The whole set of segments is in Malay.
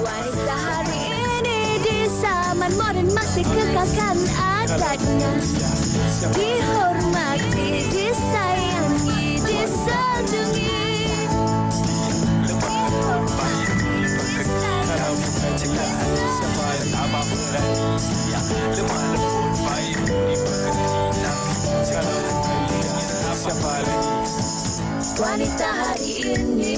Wanita hari ini di zaman modern masih kekalkan adatnya. Dihormati, disayangi, disanjungi. Wanita hari ini.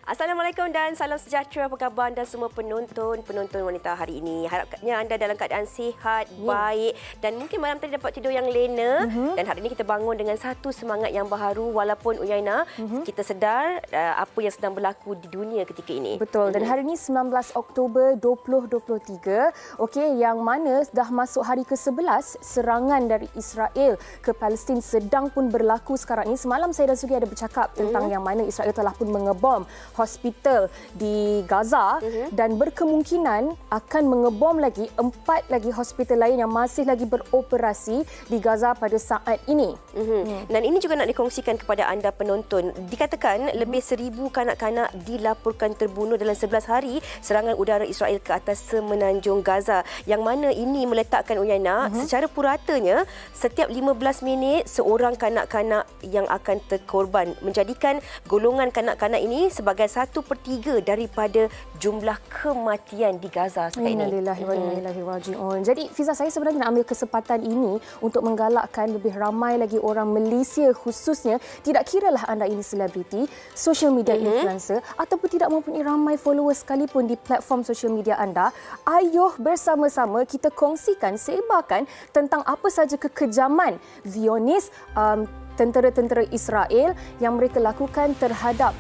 Assalamualaikum dan salam sejahtera. Apa khabar anda semua penonton wanita hari ini? Harapnya anda dalam keadaan sihat, baik dan mungkin malam tadi dapat tidur yang lena. Dan hari ini kita bangun dengan satu semangat yang baharu walaupun Uyaina kita sedar apa yang sedang berlaku di dunia ketika ini. Betul. Dan hari ini 19 Oktober 2023, okey, yang mana dah masuk hari ke-11 serangan dari Israel ke Palestin sedang pun berlaku sekarang ini. Semalam saya dan Sugi ada bercakap tentang yang mana Israel telah pun mengebom hospital di Gaza dan berkemungkinan akan mengebom lagi 4 lagi hospital lain yang masih lagi beroperasi di Gaza pada saat ini. Dan ini juga nak dikongsikan kepada anda penonton. Dikatakan lebih 1,000 kanak-kanak dilaporkan terbunuh dalam 11 hari serangan udara Israel ke atas semenanjung Gaza. Yang mana ini meletakkan Uyaina secara puratanya setiap 15 minit seorang kanak-kanak yang akan terkorban, menjadikan golongan kanak-kanak ini sebagai 1/3 daripada jumlah kematian di Gaza sekarang ini. Innalillahi wa inna ilaihi raji'un. Jadi Fiza, saya sebenarnya nak ambil kesempatan ini untuk menggalakkan lebih ramai lagi orang Malaysia khususnya, tidak kiralah anda ini selebriti, social media influencer ataupun tidak mempunyai ramai followers sekalipun di platform social media anda, ayuh bersama-sama kita kongsikan, sebarkan tentang apa saja kekejaman Zionis, tentera-tentera Israel yang mereka lakukan terhadap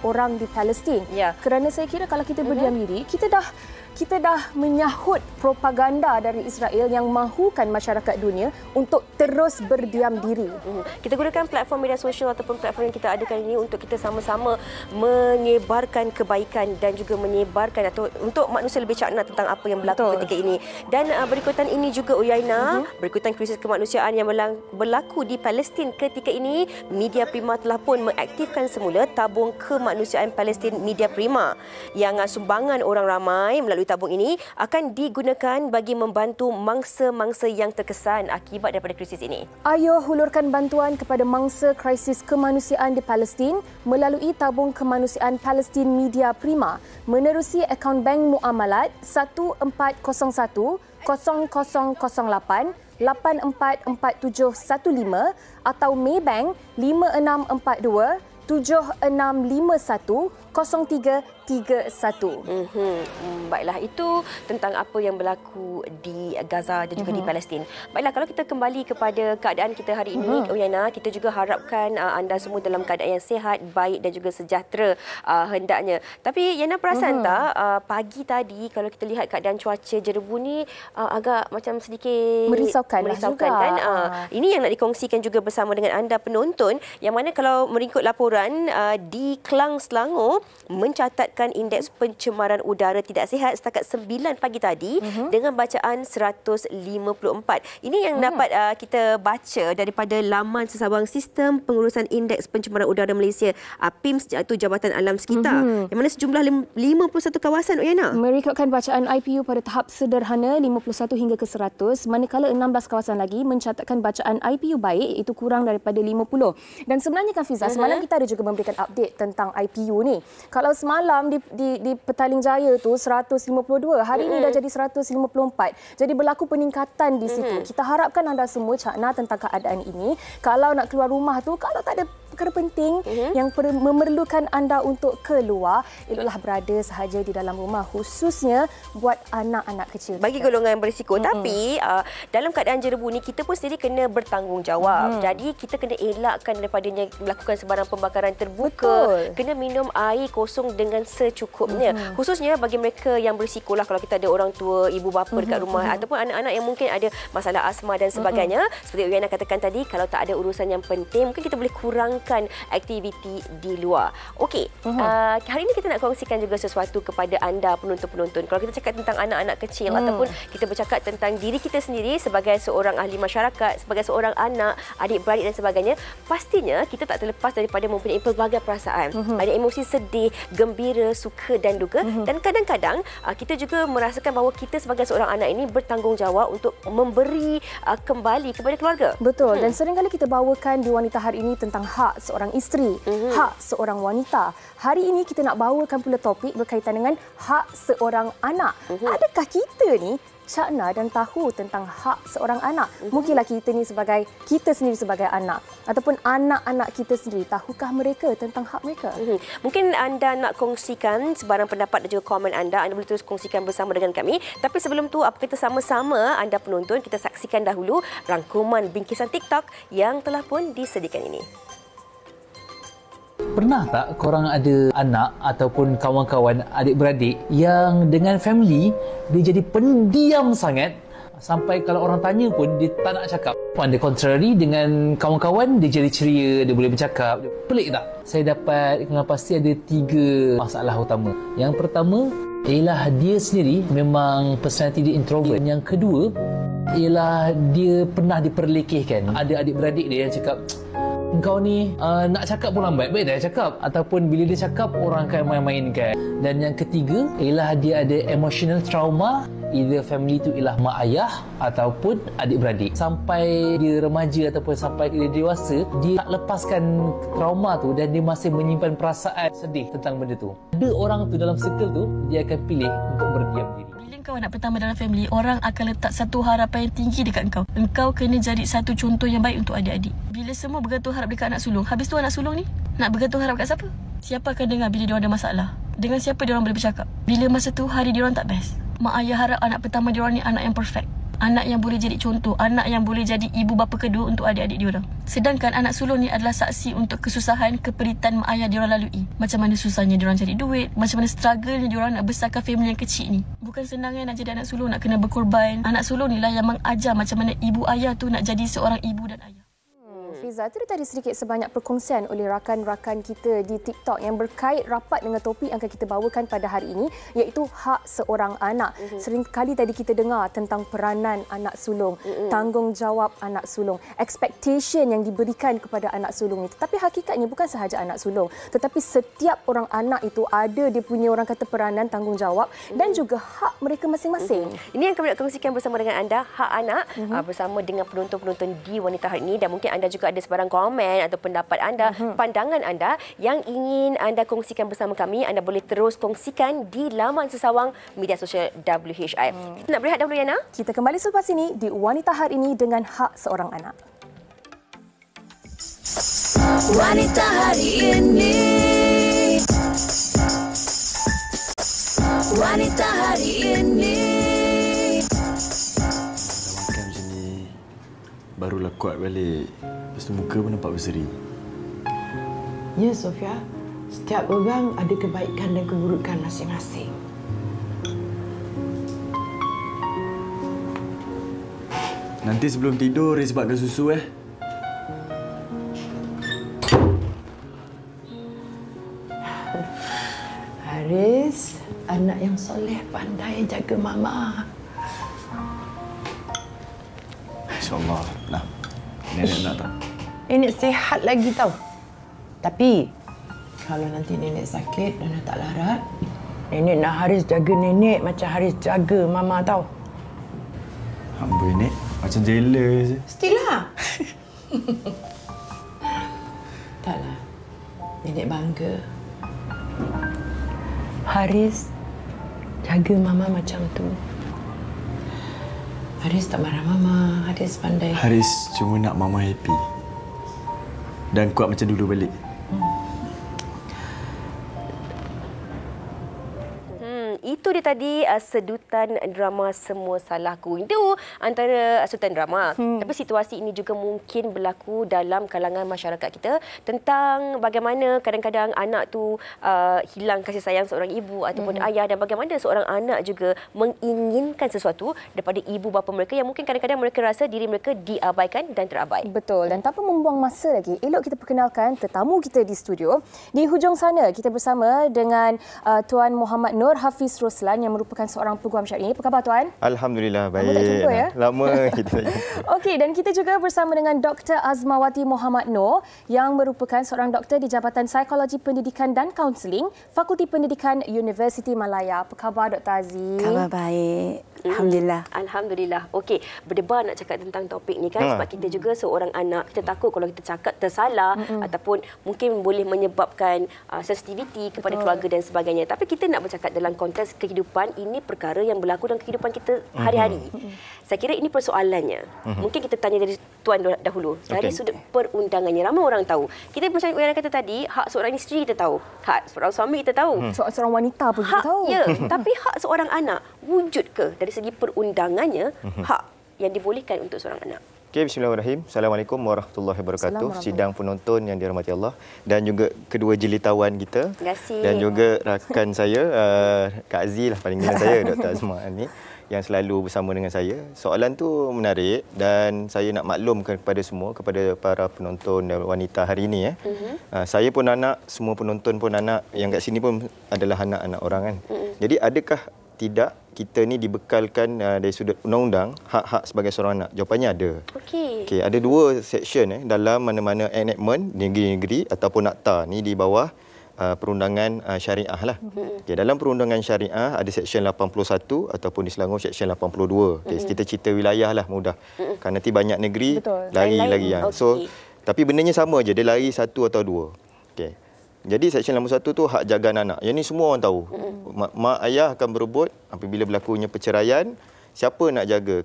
orang di Palestin. Kerana saya kira kalau kita berdiam diri, kita dah menyahut propaganda dari Israel yang mahukan masyarakat dunia untuk terus berdiam diri. Kita gunakan platform media sosial ataupun platform yang kita adakan ini untuk kita sama-sama menyebarkan kebaikan dan juga menyebarkan atau untuk manusia lebih cakna tentang apa yang berlaku ketika ini. Dan berikutan ini juga Uyaina, berikutan krisis kemanusiaan yang berlaku di Palestin ketika ini, Media Prima telah pun mengaktifkan semula tabung kemanusiaan Palestin Media Prima yang sumbangan orang ramai melalui tabung ini akan digunakan bagi membantu mangsa-mangsa yang terkesan akibat daripada krisis ini. Ayo hulurkan bantuan kepada mangsa krisis kemanusiaan di Palestin melalui tabung kemanusiaan Palestin Media Prima menerusi akaun bank muamalat 1401 0008 844715 atau Maybank 5642 7651 0331. Baiklah, itu tentang apa yang berlaku di Gaza dan juga di Palestin. Baiklah, kalau kita kembali kepada keadaan kita hari ini, Uyaina, kita juga harapkan anda semua dalam keadaan yang sihat, baik dan juga sejahtera hendaknya. Tapi Yana perasan tak pagi tadi kalau kita lihat keadaan cuaca Jerebu ni agak macam sedikit merisaukan kan? Ini yang nak dikongsikan juga bersama dengan anda penonton, yang mana kalau mengikut laporan di Klang, Selangor mencatatkan indeks pencemaran udara tidak sihat setakat 9 pagi tadi dengan bacaan 154. Ini yang dapat kita baca daripada laman sesabang Sistem Pengurusan Indeks Pencemaran Udara Malaysia, PIMS, iaitu Jabatan Alam Sekitar, yang mana sejumlah 51 kawasan, Uyaina, merekodkan bacaan IPU pada tahap sederhana 51 hingga ke 100, manakala 16 kawasan lagi mencatatkan bacaan IPU baik, iaitu kurang daripada 50. Dan sebenarnya kan Fiza, semalam kita ada juga memberikan update tentang IPU ni. Kalau semalam di Petaling Jaya tu 152, hari ini dah jadi 154. Jadi berlaku peningkatan di situ. Kita harapkan anda semua cakna tentang keadaan ini. Kalau nak keluar rumah tu, kalau tak ada perkara penting yang memerlukan anda untuk keluar, eloklah berada sahaja di dalam rumah, khususnya buat anak-anak kecil. Bagi golongan yang berisiko. Tapi dalam keadaan Jerebu ni, kita pun sendiri kena bertanggungjawab. Jadi kita kena elakkan daripadanya melakukan sebarang pembakaran terbuka. Kena minum air kosong dengan secukupnya. Khususnya bagi mereka yang berisiko lah, kalau kita ada orang tua, ibu bapa dekat rumah ataupun anak-anak yang mungkin ada masalah asma dan sebagainya. Seperti Uyaina katakan tadi, kalau tak ada urusan yang penting, mungkin kita boleh kurangkan melakukan aktiviti di luar. Okey, hari ini kita nak kongsikan juga sesuatu kepada anda penonton-penonton. Kalau kita cakap tentang anak-anak kecil ataupun kita bercakap tentang diri kita sendiri sebagai seorang ahli masyarakat, sebagai seorang anak, adik-beradik dan sebagainya, pastinya kita tak terlepas daripada mempunyai pelbagai perasaan. Ada emosi sedih, gembira, suka dan duka. Dan kadang-kadang kita juga merasakan bahawa kita sebagai seorang anak ini bertanggungjawab untuk memberi kembali kepada keluarga. Betul. Dan seringkali kita bawakan di Wanita Hari ini tentang hak seorang isteri, hak seorang wanita. Hari ini kita nak bawakan pula topik berkaitan dengan hak seorang anak. Adakah kita ni cakna dan tahu tentang hak seorang anak? Mungkinlah kita sendiri sebagai anak ataupun anak-anak kita sendiri, tahukah mereka tentang hak mereka? Mungkin anda nak kongsikan sebarang pendapat dan juga komen anda boleh terus kongsikan bersama dengan kami. Tapi sebelum tu, apa kita sama-sama anda penonton, kita saksikan dahulu rangkuman bingkisan TikTok yang telah pun disediakan ini. Pernah tak korang ada anak ataupun kawan-kawan adik-beradik yang dengan family dia jadi pendiam sangat sampai kalau orang tanya pun dia tak nak cakap. On the contrary, dengan kawan-kawan dia jadi ceria, dia boleh bercakap. Pelik tak? Saya dapat dengan pasti ada 3 masalah utama. Yang pertama ialah dia sendiri memang personality dia introvert. Yang kedua ialah dia pernah diperlekehkan. Ada adik-beradik dia yang cakap, engkau ni nak cakap pun lambat, baik dah cakap. Ataupun bila dia cakap, orang akan main-mainkan. Dan yang ketiga ialah dia ada emotional trauma. Either family tu ialah mak ayah ataupun adik-beradik. Sampai dia remaja ataupun sampai dia dewasa, dia tak lepaskan trauma tu dan dia masih menyimpan perasaan sedih tentang benda tu. Ada orang tu dalam circle tu, dia akan pilih untuk berdiam diri. Bila kau anak pertama dalam family, orang akan letak satu harapan yang tinggi dekat engkau. Engkau kena jadi satu contoh yang baik untuk adik-adik. Bila semua bergantung harap dekat anak sulung, habis tu anak sulung ni nak bergantung harap kat siapa? Siapa akan dengar bila diorang ada masalah? Dengan siapa diorang boleh bercakap? Bila masa tu hari diorang tak best, mak ayah harap anak pertama diorang ni anak yang perfect, anak yang boleh jadi contoh, anak yang boleh jadi ibu bapa kedua untuk adik-adik diorang. Sedangkan anak sulung ni adalah saksi untuk kesusahan, keperitan mak ayah diorang lalui. Macam mana susahnya diorang cari duit, macam mana struggle-nya diorang nak besarkan family yang kecil ni. Bukan senangnya nak jadi anak sulung, nak kena berkorban. Anak sulung ni lah yang mengajar macam mana ibu ayah tu nak jadi seorang ibu dan ayah. Fiza, itu tadi sedikit sebanyak perkongsian oleh rakan-rakan kita di TikTok yang berkait rapat dengan topik yang akan kita bawakan pada hari ini, iaitu hak seorang anak. Seringkali tadi kita dengar tentang peranan anak sulung, tanggungjawab anak sulung, expectation yang diberikan kepada anak sulung itu. Tapi hakikatnya bukan sahaja anak sulung, tetapi setiap orang anak itu ada dia punya orang kata peranan, tanggungjawab dan juga hak mereka masing-masing. Ini yang kami nak kongsikan bersama dengan anda, hak anak, bersama dengan penonton-penonton di Wanita Hari ini. Dan mungkin anda juga ada sebarang komen atau pendapat anda, pandangan anda yang ingin anda kongsikan bersama kami. Anda boleh terus kongsikan di laman sesawang media sosial WHI. Kita nak berehat dahulu, Yana. Kita kembali selepas ini di Wanita Hari ini dengan hak seorang anak. Wanita Hari ini. Wanita Hari ini. Makan macam ni barulah kuat balik. Lepas tu muka pun nampak berseri. Ya, Sofia. Setiap orang ada kebaikan dan keburukan masing-masing. Nanti sebelum tidur, sebabkan susu Haris, anak yang soleh, pandai jaga mama. InsyaAllah. Nah, nenek nak tahu. Nenek sihat lagi tau. Tapi, kalau nanti nenek sakit dan dah tak larat, nenek nak Haris jaga nenek macam Haris jaga mama tau. Hamba nenek macam jailer je. Mestilah. Taklah. Nenek bangga. Haris jaga mama macam tu. Haris tak marah mama. Haris pandai. Haris cuma nak mama happy. Dan kuat macam dulu balik. Itu dia tadi sedutan drama Semua Salahku. Itu antara sedutan drama. Tapi situasi ini juga mungkin berlaku dalam kalangan masyarakat kita tentang bagaimana kadang-kadang anak tu hilang kasih sayang seorang ibu ataupun ayah, dan bagaimana seorang anak juga menginginkan sesuatu daripada ibu bapa mereka yang mungkin kadang-kadang mereka rasa diri mereka diabaikan dan terabai. Betul. Dan tanpa membuang masa lagi, elok kita perkenalkan tetamu kita di studio. Di hujung sana kita bersama dengan Tuan Muhammad Nur Hafiz Roslan yang merupakan seorang peguam syar'i. Apa khabar Tuan? Alhamdulillah, baik. Lama tak jumpa ya? Lama kita tak jumpa. Okey, dan kita juga bersama dengan Dr. Azmawati Muhammad Noor yang merupakan seorang doktor di Jabatan Psikologi Pendidikan dan Kaunseling, Fakulti Pendidikan Universiti Malaya. Apa khabar Dr. Aziz? Khabar baik. Alhamdulillah. Alhamdulillah. Okey, berdebar nak cakap tentang topik ni kan, sebab kita juga seorang anak, kita takut kalau kita cakap tersalah ataupun mungkin boleh menyebabkan sensitiviti kepada keluarga dan sebagainya. Tapi kita nak bercakap dalam konteks kehidupan, ini perkara yang berlaku dalam kehidupan kita hari-hari. Saya kira ini persoalannya. Mungkin kita tanya dari Tuan dahulu. Dari sudut perundangannya, ramai orang tahu. Kita macam yang kata tadi, hak seorang isteri kita tahu. Hak seorang suami kita tahu. Seorang wanita pun kita tahu. Ya, tapi hak seorang anak, wujud ke dari segi perundangannya hak yang dibolehkan untuk seorang anak? Okey, bismillahirrahmanirrahim. Assalamualaikum warahmatullahi wabarakatuh. Sidang penonton yang dirahmati Allah dan juga kedua jelitawan kita. Terima kasih. Dan juga rakan saya, Kak Aziz lah panggilan saya, Dr. Azma ni, yang selalu bersama dengan saya. Soalan tu menarik dan saya nak maklumkan kepada semua, kepada para penonton dan wanita hari ini. Saya pun anak, semua penonton pun anak, yang kat sini pun adalah anak-anak orang kan. Jadi adakah tidak kita ni dibekalkan dari sudut undang-undang hak-hak sebagai seorang anak? Jawapannya ada. Okey, ada dua section dalam mana-mana enactment negeri-negeri ataupun akta ni di bawah perundangan syariah lah. Okay, dalam perundangan syariah ada section 81 ataupun di Selangor section 82. Okay, kita cerita wilayah lah mudah. Kan nanti banyak negeri lari lagi yang. So tapi bendanya sama je, dia lari satu atau dua. Okey. Jadi section 81 tu hak jagaan anak. Yang ni semua orang tahu. Mak ayah akan berebut apabila berlakunya perceraian, siapa nak jaga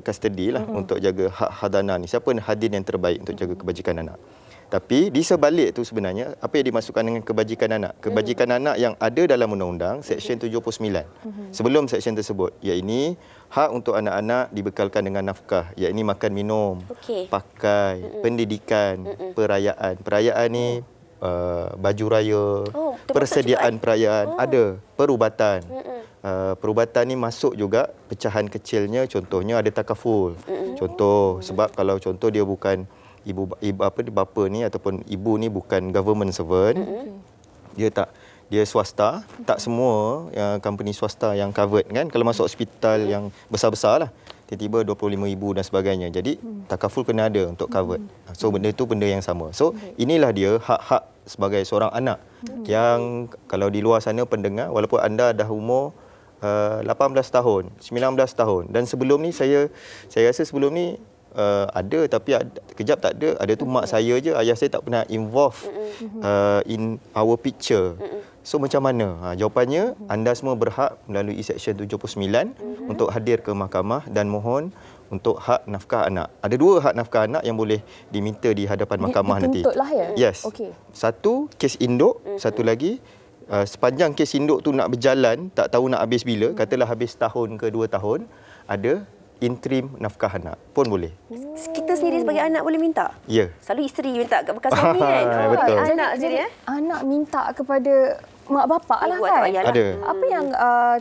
custody lah untuk jaga hak hadanah ni. Siapa hadir yang terbaik untuk jaga kebajikan anak. Tapi di sebalik tu sebenarnya apa yang dimasukkan dengan kebajikan anak? Kebajikan anak yang ada dalam undang-undang section 79. Sebelum section tersebut, iaitu hak untuk anak-anak dibekalkan dengan nafkah, iaitu makan minum, pakai, pendidikan, perayaan. Perayaan ni baju raya, persediaan perayaan, ada perubatan. Perubatan ni masuk juga pecahan kecilnya, contohnya ada takaful. Contoh, sebab kalau contoh dia bukan bapa ni ataupun ibu ni bukan government servant, dia swasta, tak semua company swasta yang covered kan. Kalau masuk hospital yang besar-besar lah, tiba-tiba 25,000 dan sebagainya. Jadi takaful kena ada untuk covered. So benda itu benda yang sama. So inilah dia hak-hak sebagai seorang anak yang kalau di luar sana pendengar, walaupun anda dah umur 18 tahun, 19 tahun, dan sebelum ni saya rasa sebelum ni ada, tapi kejap tak ada. Ada tu mak saya je, ayah saya tak pernah involve in our picture. So macam mana? Jawapannya, anda semua berhak melalui section 79 untuk hadir ke mahkamah dan mohon untuk hak nafkah anak. Ada dua hak nafkah anak yang boleh diminta di hadapan mahkamah nanti. Dituntutlah ya? Yes. Satu, kes induk. Satu lagi, sepanjang kes induk tu nak berjalan, tak tahu nak habis bila, katalah habis tahun ke 2 tahun, ada interim nafkah anak pun boleh. Kita sendiri sebagai anak boleh minta? Ya. Selalu isteri minta kat bekas suami kan? Betul. Anak jadi anak minta kepada mak bapak lah kan? Ada. Apa yang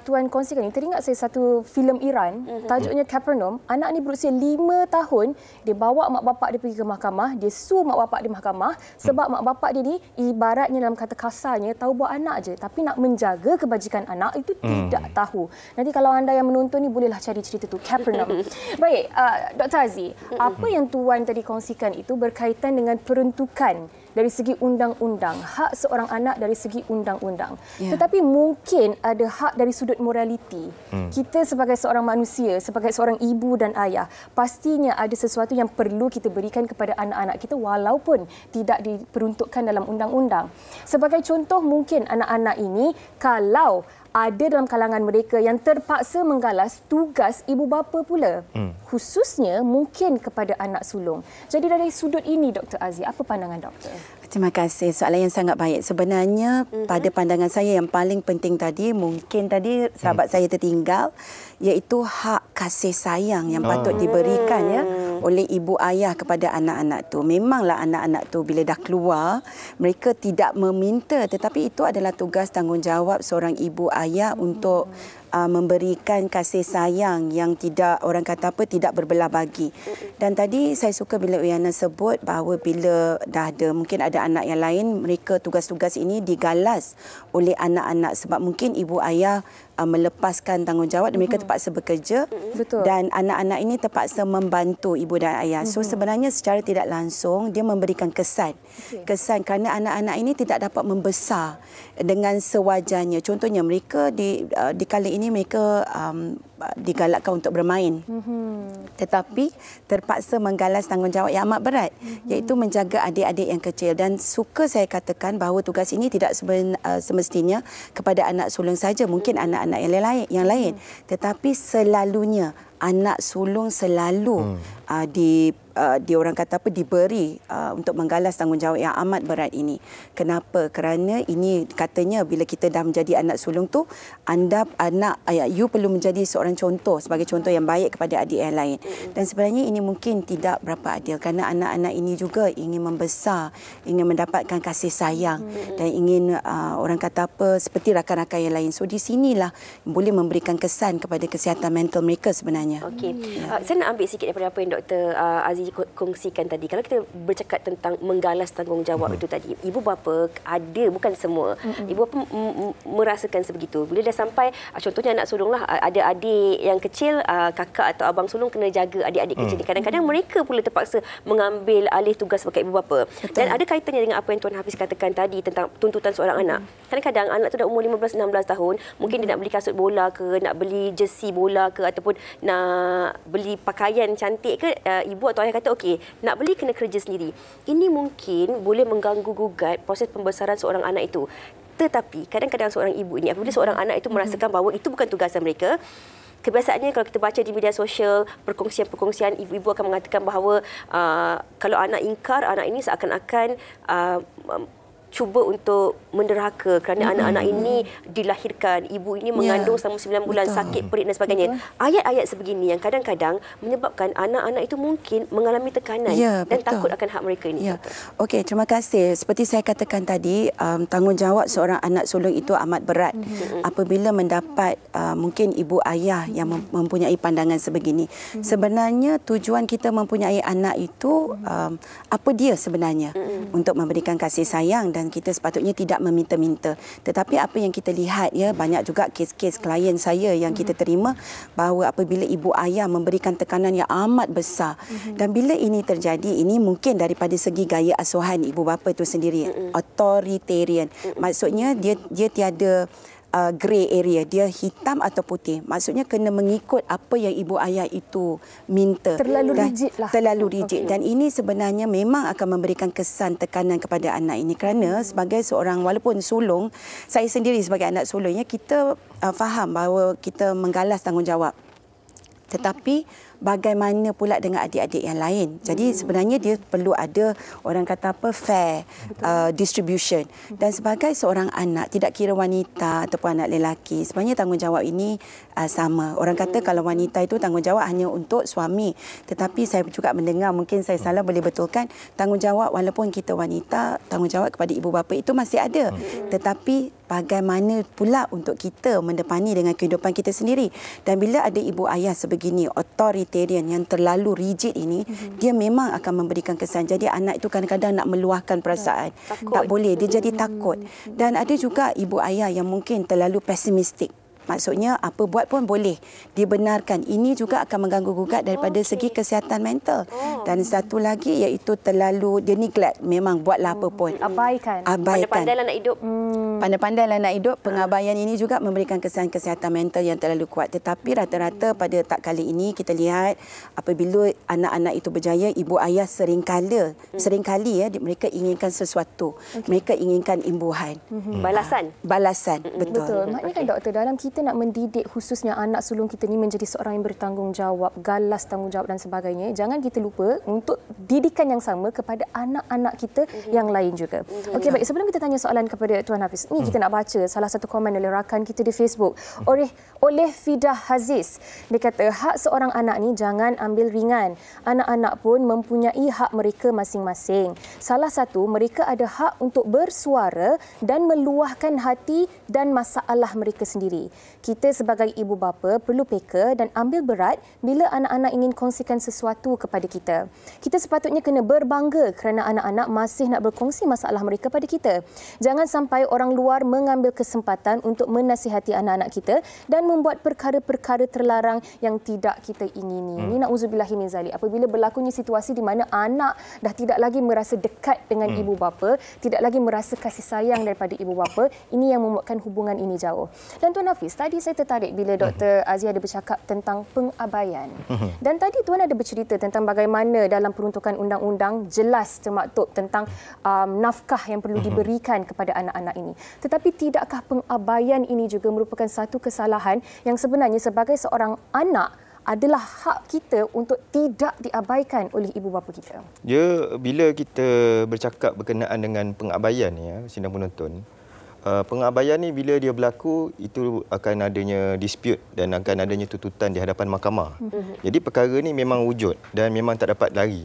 Tuan kongsikan ni, teringat saya satu filem Iran, tajuknya Capernaum. Anak ni berusia 5 tahun, dia bawa mak bapak dia pergi ke mahkamah, dia sue mak bapak di mahkamah sebab mak bapak dia ni ibaratnya dalam kata kasarnya tahu buat anak je, tapi nak menjaga kebajikan anak itu tidak tahu. Nanti kalau anda yang menonton ni bolehlah cari cerita tu, Capernaum. Baik, Dr. Aziz, apa yang Tuan tadi kongsikan itu berkaitan dengan peruntukan dari segi undang-undang, hak seorang anak dari segi undang-undang. Tetapi mungkin ada hak dari sudut moraliti. Kita sebagai seorang manusia, sebagai seorang ibu dan ayah, pastinya ada sesuatu yang perlu kita berikan kepada anak-anak kita walaupun tidak diperuntukkan dalam undang-undang. Sebagai contoh, mungkin anak-anak ini kalau ada dalam kalangan mereka yang terpaksa menggalas tugas ibu bapa pula. Khususnya mungkin kepada anak sulung. Jadi dari sudut ini, Dr. Aziz, apa pandangan doktor? Terima kasih. Soalan yang sangat baik. Sebenarnya pada pandangan saya yang paling penting tadi, mungkin tadi sahabat saya tertinggal, iaitu hak kasih sayang yang patut diberikan ya oleh ibu ayah kepada anak-anak tu. Memanglah anak-anak tu bila dah keluar, mereka tidak meminta, tetapi itu adalah tugas tanggungjawab seorang ibu ayah untuk memberikan kasih sayang yang tidak, orang kata apa, tidak berbelah bagi. Dan tadi saya suka bila Uyana sebut bahawa bila dah ada, mungkin ada anak yang lain, mereka tugas-tugas ini digalas oleh anak-anak sebab mungkin ibu ayah melepaskan tanggungjawab dan mereka terpaksa bekerja. Betul. Dan anak-anak ini terpaksa membantu ibu dan ayah. So sebenarnya secara tidak langsung dia memberikan kesan. Kesan kerana anak-anak ini tidak dapat membesar dengan sewajarnya. Contohnya mereka di kala ini mereka digalakkan untuk bermain. Tetapi terpaksa menggalas tanggungjawab yang amat berat, iaitu menjaga adik-adik yang kecil. Dan suka saya katakan bahawa tugas ini tidak semestinya kepada anak sulung saja, mungkin anak-anak yang lain. Tetapi selalunya anak sulung selalu di orang kata apa, diberi untuk menggalas tanggungjawab yang amat berat ini. Kenapa? Kerana ini katanya bila kita dah menjadi anak sulung tu, you perlu menjadi seorang contoh, sebagai contoh yang baik kepada adik yang lain. Dan sebenarnya ini mungkin tidak berapa adil kerana anak-anak ini juga ingin membesar, ingin mendapatkan kasih sayang dan ingin orang kata apa, seperti rakan-rakan yang lain. So di sinilah boleh memberikan kesan kepada kesihatan mental mereka sebenarnya. Okey. Saya nak ambil sikit daripada apa yang Dr. Aziz kongsikan tadi. Kalau kita bercakap tentang menggalas tanggungjawab itu tadi, ibu bapa ada, bukan semua. Ibu bapa merasakan sebegitu. Bila dah sampai, contohnya anak sulung lah, ada adik yang kecil, kakak atau abang sulung kena jaga adik-adik kecil. Kadang-kadang mereka pula terpaksa mengambil alih tugas sebagai ibu bapa. Dan ada kaitannya dengan apa yang Tuan Hafiz katakan tadi tentang tuntutan seorang anak. Kadang-kadang anak tu dah umur 15-16 tahun, mungkin dia nak beli kasut bola ke, nak beli jersey bola ke, ataupun nak beli pakaian cantik ke, ibu atau ayah kata okey, nak beli kena kerja sendiri. Ini mungkin boleh mengganggu-gugat proses pembesaran seorang anak itu. Tetapi kadang-kadang seorang ibu ini, apabila seorang anak itu merasakan bahawa itu bukan tugasan mereka, kebiasaannya kalau kita baca di media sosial, perkongsian-perkongsian, ibu-ibu akan mengatakan bahawa kalau anak ingkar, anak ini seakan-akan cuba untuk menderhaka kerana anak-anak ini dilahirkan, ibu ini mengandung selama 9 bulan, sakit perut dan sebagainya. Ayat-ayat sebegini yang kadang-kadang menyebabkan anak-anak itu mungkin mengalami tekanan dan takut akan hak mereka ini. Okey, terima kasih. Seperti saya katakan tadi, tanggungjawab seorang anak sulung itu amat berat apabila mendapat mungkin ibu ayah yang mempunyai pandangan sebegini. Sebenarnya tujuan kita mempunyai anak itu apa dia sebenarnya? Untuk memberikan kasih sayang, dan kita sepatutnya tidak meminta-minta. Tetapi apa yang kita lihat, ya, banyak juga kes-kes klien saya yang kita terima bahawa apabila ibu ayah memberikan tekanan yang amat besar, dan bila ini terjadi, ini mungkin daripada segi gaya asuhan ibu bapa itu sendiri, authoritarian. Maksudnya dia tiada grey area, dia hitam atau putih. Maksudnya kena mengikut apa yang ibu ayah itu minta. Terlalu rigid lah. Terlalu rigid. Dan ini sebenarnya memang akan memberikan kesan tekanan kepada anak ini. Kerana sebagai seorang, walaupun sulung, saya sendiri sebagai anak sulungnya, kita faham bahawa kita menggalas tanggungjawab. Tetapi bagaimana pula dengan adik-adik yang lain? Jadi sebenarnya dia perlu ada, orang kata apa, fair distribution. Dan sebagai seorang anak, tidak kira wanita ataupun anak lelaki, sebenarnya tanggungjawab ini sama. Orang kata kalau wanita itu tanggungjawab hanya untuk suami. Tetapi saya juga mendengar, mungkin saya salah, boleh betulkan, tanggungjawab walaupun kita wanita, tanggungjawab kepada ibu bapa itu masih ada. Tetapi bagaimana pula untuk kita mendepani dengan kehidupan kita sendiri. Dan bila ada ibu ayah sebegini, authoritarian yang terlalu rigid ini, dia memang akan memberikan kesan. Jadi anak itu kadang-kadang nak meluahkan perasaan. Tak boleh, dia jadi takut. Dan ada juga ibu ayah yang mungkin terlalu pesimistik. Maksudnya apa buat pun boleh dibenarkan. Ini juga akan mengganggu-gugat daripada segi kesihatan mental. Dan satu lagi iaitu terlalu dia neglect, memang buatlah apa pun. Abaikan. Pandai-pandailah nak hidup. Pandai-pandailah nak hidup. Pengabaian ini juga memberikan kesan kesihatan mental yang terlalu kuat. Tetapi rata-rata pada tak kali ini kita lihat apabila anak-anak itu berjaya, ibu ayah seringkali mereka inginkan sesuatu. Mereka inginkan imbuhan. Balasan. Betul. Maknanya kan doktor, dalam kita nak mendidik khususnya anak sulung kita ni menjadi seorang yang bertanggungjawab, galas tanggungjawab dan sebagainya, jangan kita lupa untuk didikan yang sama kepada anak-anak kita yang lain juga. Okey, baik, sebelum kita tanya soalan kepada Tuan Hafiz, ni kita nak baca salah satu komen oleh rakan kita di Facebook oleh Fidah Haziz. Dia kata, hak seorang anak ni jangan ambil ringan. Anak-anak pun mempunyai hak mereka masing-masing. Salah satu, mereka ada hak untuk bersuara dan meluahkan hati dan masalah mereka sendiri. Kita sebagai ibu bapa perlu peka dan ambil berat bila anak-anak ingin kongsikan sesuatu kepada kita. Kita sepatutnya kena berbangga kerana anak-anak masih nak berkongsi masalah mereka pada kita. Jangan sampai orang luar mengambil kesempatan untuk menasihati anak-anak kita dan membuat perkara-perkara terlarang yang tidak kita ingini. Ini na'udzubillahi min zalik. Apabila berlakunya situasi di mana anak dah tidak lagi merasa dekat dengan ibu bapa, tidak lagi merasa kasih sayang daripada ibu bapa, ini yang membuatkan hubungan ini jauh. Dan Tuan Hafiz, tadi saya tertarik bila Dr. Azia ada bercakap tentang pengabaian. Dan tadi Tuan ada bercerita tentang bagaimana dalam peruntukan undang-undang jelas termaktub tentang nafkah yang perlu diberikan kepada anak-anak ini. Tetapi tidakkah pengabaian ini juga merupakan satu kesalahan yang sebenarnya sebagai seorang anak adalah hak kita untuk tidak diabaikan oleh ibu bapa kita? Bila kita bercakap berkenaan dengan pengabaian sidang penonton, pengabaian ni bila dia berlaku, itu akan adanya dispute dan akan adanya tuntutan di hadapan mahkamah. Jadi perkara ni memang wujud dan memang tak dapat lari.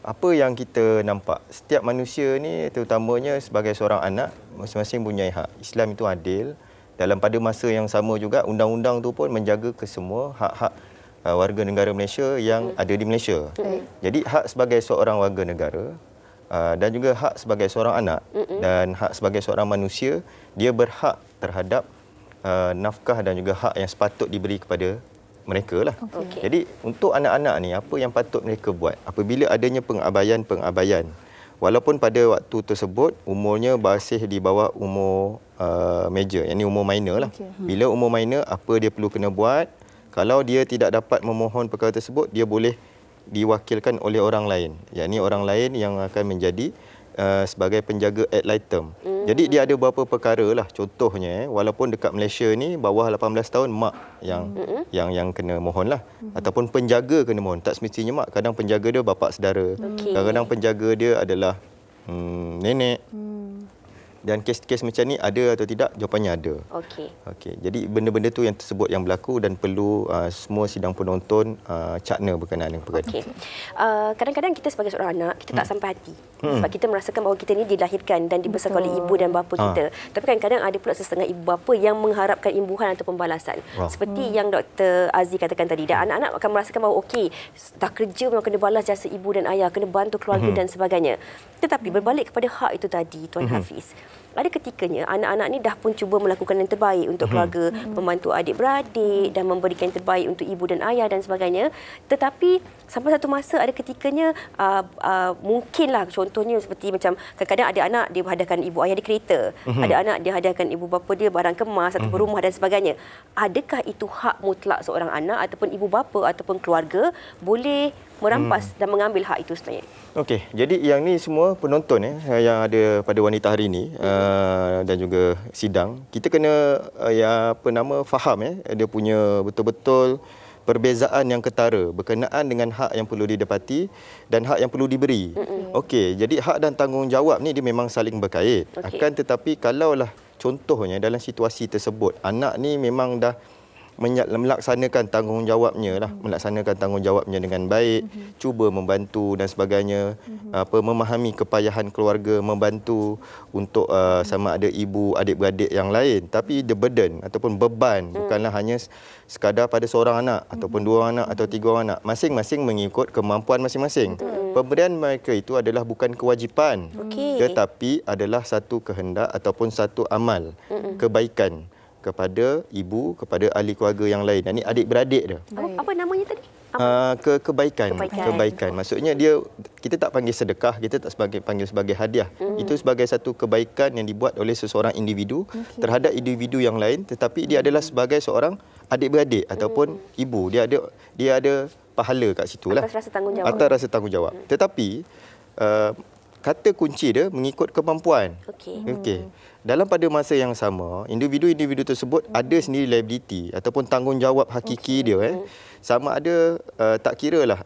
Apa yang kita nampak, setiap manusia ni terutamanya sebagai seorang anak, masing-masing punya hak. Islam itu adil. Pada masa yang sama juga, undang-undang tu pun menjaga kesemua hak-hak warga negara Malaysia yang ada di Malaysia. Jadi hak sebagai seorang warga negara dan juga hak sebagai seorang anak dan hak sebagai seorang manusia, dia berhak terhadap nafkah dan juga hak yang sepatut diberi kepada mereka lah. Jadi untuk anak-anak ni, apa yang patut mereka buat apabila adanya pengabaian, walaupun pada waktu tersebut umurnya masih di bawah umur major, yang ni umur minor lah. Bila umur minor, apa dia perlu kena buat? Kalau dia tidak dapat memohon perkara tersebut, dia boleh diwakilkan oleh orang lain. Yang ni orang lain yang akan menjadi sebagai penjaga ad litem. Jadi dia ada beberapa perkara lah. Contohnya, walaupun dekat Malaysia ni bawah 18 tahun, mak yang kena mohon lah. Ataupun penjaga kena mohon. Tak semestinya mak. Kadang penjaga dia bapa saudara. Kadang-kadang penjaga dia adalah nenek. Dan kes-kes macam ni ada atau tidak? Jawapannya ada. Okey. Jadi benda-benda tu yang tersebut yang berlaku dan perlu semua sidang penonton cakna berkenaan dengan perkara itu. Kadang-kadang kita sebagai seorang anak, kita tak sampai hati. Sebab kita merasakan bahawa kita ni dilahirkan dan dibesarkan oleh ibu dan bapa kita. Tapi kadang-kadang ada pula setengah ibu bapa yang mengharapkan imbuhan atau pembalasan. Seperti yang Dr. Aziz katakan tadi. Dan anak-anak akan merasakan bahawa okey, dah kerja memang kena balas jasa ibu dan ayah, kena bantu keluarga dan sebagainya. Tetapi berbalik kepada hak itu tadi, Tuan Hafiz, ada ketikanya anak-anak ni dah pun cuba melakukan yang terbaik untuk keluarga, membantu adik-beradik dan memberikan yang terbaik untuk ibu dan ayah dan sebagainya. Tetapi sampai satu masa ada ketikanya mungkinlah, contohnya seperti macam kadang-kadang ada anak dia hadiahkan ibu ayah di kereta, ada anak dia hadiahkan ibu bapa dia barang kemas ataupun rumah dan sebagainya. Adakah itu hak mutlak seorang anak ataupun ibu bapa ataupun keluarga boleh merampas dan mengambil hak itu sebenarnya? Okey, jadi yang ni semua penonton yang ada pada wanita hari ini dan juga sidang, kita kena faham dia punya betul-betul perbezaan yang ketara berkenaan dengan hak yang perlu didapati dan hak yang perlu diberi. Okey, jadi hak dan tanggungjawab ni dia memang saling berkait. Akan tetapi kalaulah contohnya dalam situasi tersebut anak ni memang dah melaksanakan tanggungjawabnya dengan baik, cuba membantu dan sebagainya, memahami kepayahan keluarga, membantu untuk sama ada ibu, adik-beradik yang lain, tapi the burden ataupun beban bukanlah hanya sekadar pada seorang anak ataupun dua anak atau tiga orang anak, masing-masing mengikut kemampuan masing-masing. Pemberian mereka itu adalah bukan kewajipan, tetapi adalah satu kehendak ataupun satu amal kebaikan kepada ibu, kepada ahli keluarga yang lain. Dan ini adik-beradik dia. Apa namanya tadi? Kebaikan. Maksudnya kita tak panggil sedekah, kita tak panggil sebagai hadiah. Itu sebagai satu kebaikan yang dibuat oleh seseorang individu terhadap individu yang lain, tetapi dia adalah sebagai seorang adik-beradik ataupun ibu. Dia ada pahala kat situ lah. Atas rasa tanggungjawab. Atas rasa tanggungjawab. Tetapi kata kunci dia mengikut kemampuan. Okey. Dalam pada masa yang sama, individu-individu tersebut ada sendiri liability ataupun tanggungjawab hakiki dia. Sama ada, tak kira lah,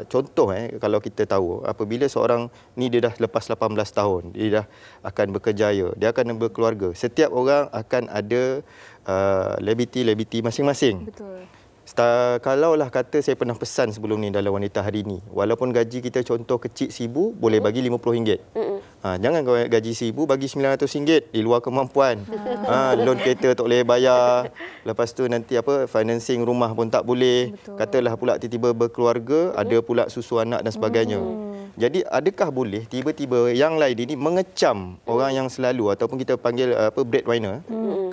contoh kalau kita tahu, apabila seorang ni dia dah lepas 18 tahun, dia dah akan berkerjaya, dia akan berkeluarga. Setiap orang akan ada liability masing-masing. Betul. Kalaulah kata saya pernah pesan sebelum ni dalam Wanita Hari Ini, walaupun gaji kita contoh kecil RM1,000, boleh bagi RM50. Jangan kau gaji RM1,000 bagi RM900 di luar kemampuan. Loan kereta tak boleh bayar. Lepas tu nanti financing rumah pun tak boleh. Betul. Katalah pula tiba-tiba berkeluarga, ada pula susu anak dan sebagainya. Jadi adakah boleh tiba-tiba yang lain ini mengecam orang yang selalu ataupun kita panggil breadwinner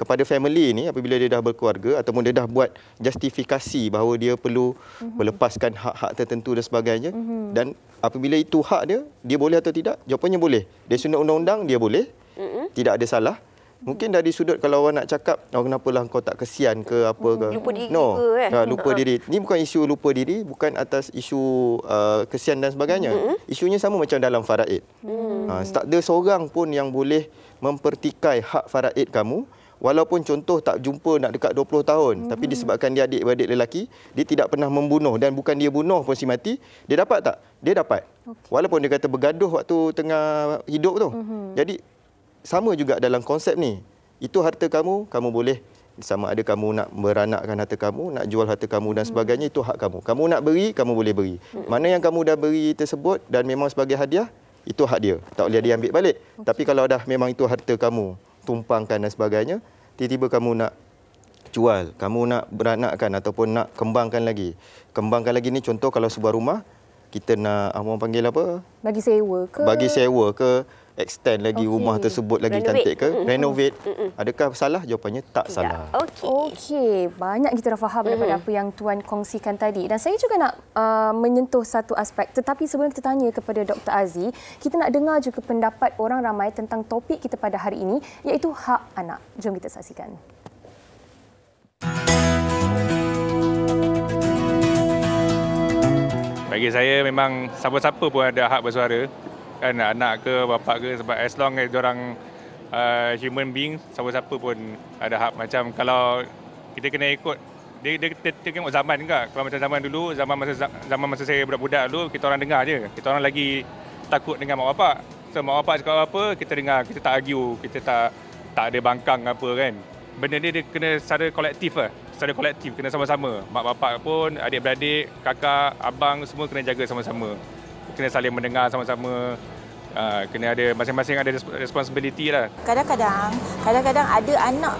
kepada family ini apabila dia dah berkeluarga ataupun dia dah buat justifikasi bahawa dia perlu melepaskan hak-hak tertentu dan sebagainya, dan apabila itu hak dia boleh atau tidak? Jawapannya boleh. Dari sudut undang-undang dia boleh. Tidak ada salah. Mungkin dari sudut kalau orang nak cakap, kenapalah kau tak kesian ke apa ke. Lupa diri lupa diri. Ni bukan isu lupa diri, bukan atas isu kesian dan sebagainya. Isunya sama macam dalam faraid. Tak ada seorang pun yang boleh mempertikai hak faraid kamu, walaupun contoh tak jumpa nak dekat 20 tahun, tapi disebabkan dia adik-beradik lelaki, dia tidak pernah membunuh dan bukan dia bunuh pun si mati, dia dapat tak? Dia dapat. Walaupun dia kata bergaduh waktu tengah hidup tu. Jadi sama juga dalam konsep ni. Itu harta kamu, kamu boleh, sama ada kamu nak beranakkan harta kamu, nak jual harta kamu dan sebagainya, itu hak kamu. Kamu nak beri, kamu boleh beri. Mana yang kamu dah beri tersebut dan memang sebagai hadiah, itu hak dia. Tak boleh dia ambil balik. Tapi kalau dah memang itu harta kamu, tumpangkan dan sebagainya, tiba-tiba kamu nak jual, kamu nak beranakkan ataupun nak kembangkan lagi. Kembangkan lagi ni contoh kalau sebuah rumah, kita nak, orang panggil apa? Bagi sewa ke? Bagi sewa ke, extend lagi rumah tersebut lagi cantik ke, renovate. Adakah salah? Jawapannya tak salah. Okey, banyak kita dah faham daripada apa yang Tuan kongsikan tadi. Dan saya juga nak menyentuh satu aspek. Tetapi sebelum kita tanya kepada Dr. Azzi, kita nak dengar juga pendapat orang ramai tentang topik kita pada hari ini, iaitu hak anak. Jom kita saksikan. Bagi saya memang siapa-siapa pun ada hak bersuara. Kan anak ke bapa ke, sebab as long as diorang human being, siapa-siapa pun ada hak. Macam kalau kita kena ikut dia tengok zaman juga. Kalau macam zaman dulu, zaman masa saya budak-budak dulu, kita orang dengar je. Kita orang lagi takut dengan mak bapak. So mak bapak cakap apa, kita dengar, kita tak argue, kita tak ada bangkang apa kan. Benda dia kena secara kolektif lah. Secara kolektif kena sama-sama. Mak bapak pun, adik-beradik, kakak, abang semua kena jaga sama-sama. Kena saling mendengar sama-sama. Kena ada masing-masing ada responsibility lah. Kadang-kadang ada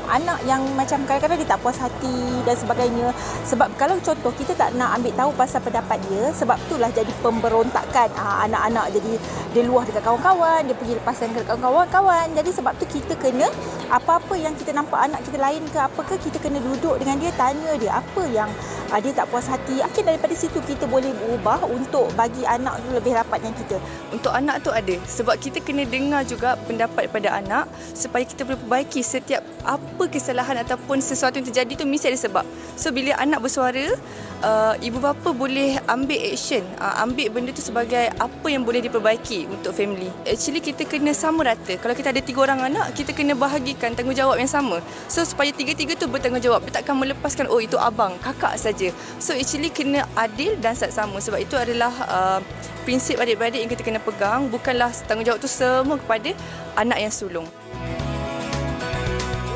anak yang macam kadang-kadang dia tak puas hati dan sebagainya. Sebab kalau contoh kita tak nak ambil tahu pasal pendapat dia, sebab itulah jadi pemberontakan. Anak-anak jadi dia luah dekat kawan-kawan, dia pergi lepaskan dekat kawan-kawan. Jadi sebab tu kita kena apa-apa yang kita nampak anak kita lain ke apa ke, kita kena duduk dengan dia, tanya dia apa yang dia tak puas hati. Mungkin daripada situ kita boleh berubah untuk bagi anak tu lebih rapat dengan kita. Untuk anak tu ada. Sebab kita kena dengar juga pendapat pada anak supaya kita boleh perbaiki setiap apa kesalahan ataupun sesuatu yang terjadi tu mesti ada sebab. So bila anak bersuara, ibu bapa boleh ambil action, ambil benda tu sebagai apa yang boleh diperbaiki untuk family. Actually kita kena sama rata. Kalau kita ada 3 orang anak, kita kena bahagikan tanggungjawab yang sama. So supaya 3-3 tu bertanggungjawab. Dia takkan melepaskan itu abang, kakak saja. So actually kena adil dan sama. Sebab itu adalah prinsip adik-beradik yang kita kena pegang. Bukanlah tanggungjawab tu semua kepada anak yang sulung.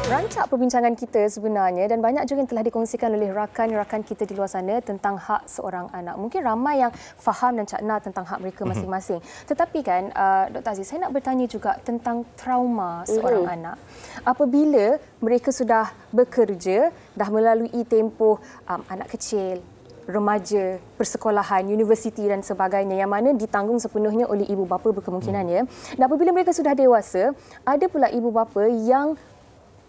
Rancak perbincangan kita sebenarnya dan banyak juga yang telah dikongsikan oleh rakan-rakan kita di luar sana tentang hak seorang anak. Mungkin ramai yang faham dan cakna tentang hak mereka masing-masing. Tetapi kan, Dr. Aziz, saya nak bertanya juga tentang trauma seorang anak. Apabila mereka sudah bekerja, dah melalui tempoh anak kecil, remaja, persekolahan, universiti dan sebagainya yang mana ditanggung sepenuhnya oleh ibu bapa berkemungkinannya. Dan apabila mereka sudah dewasa, ada pula ibu bapa yang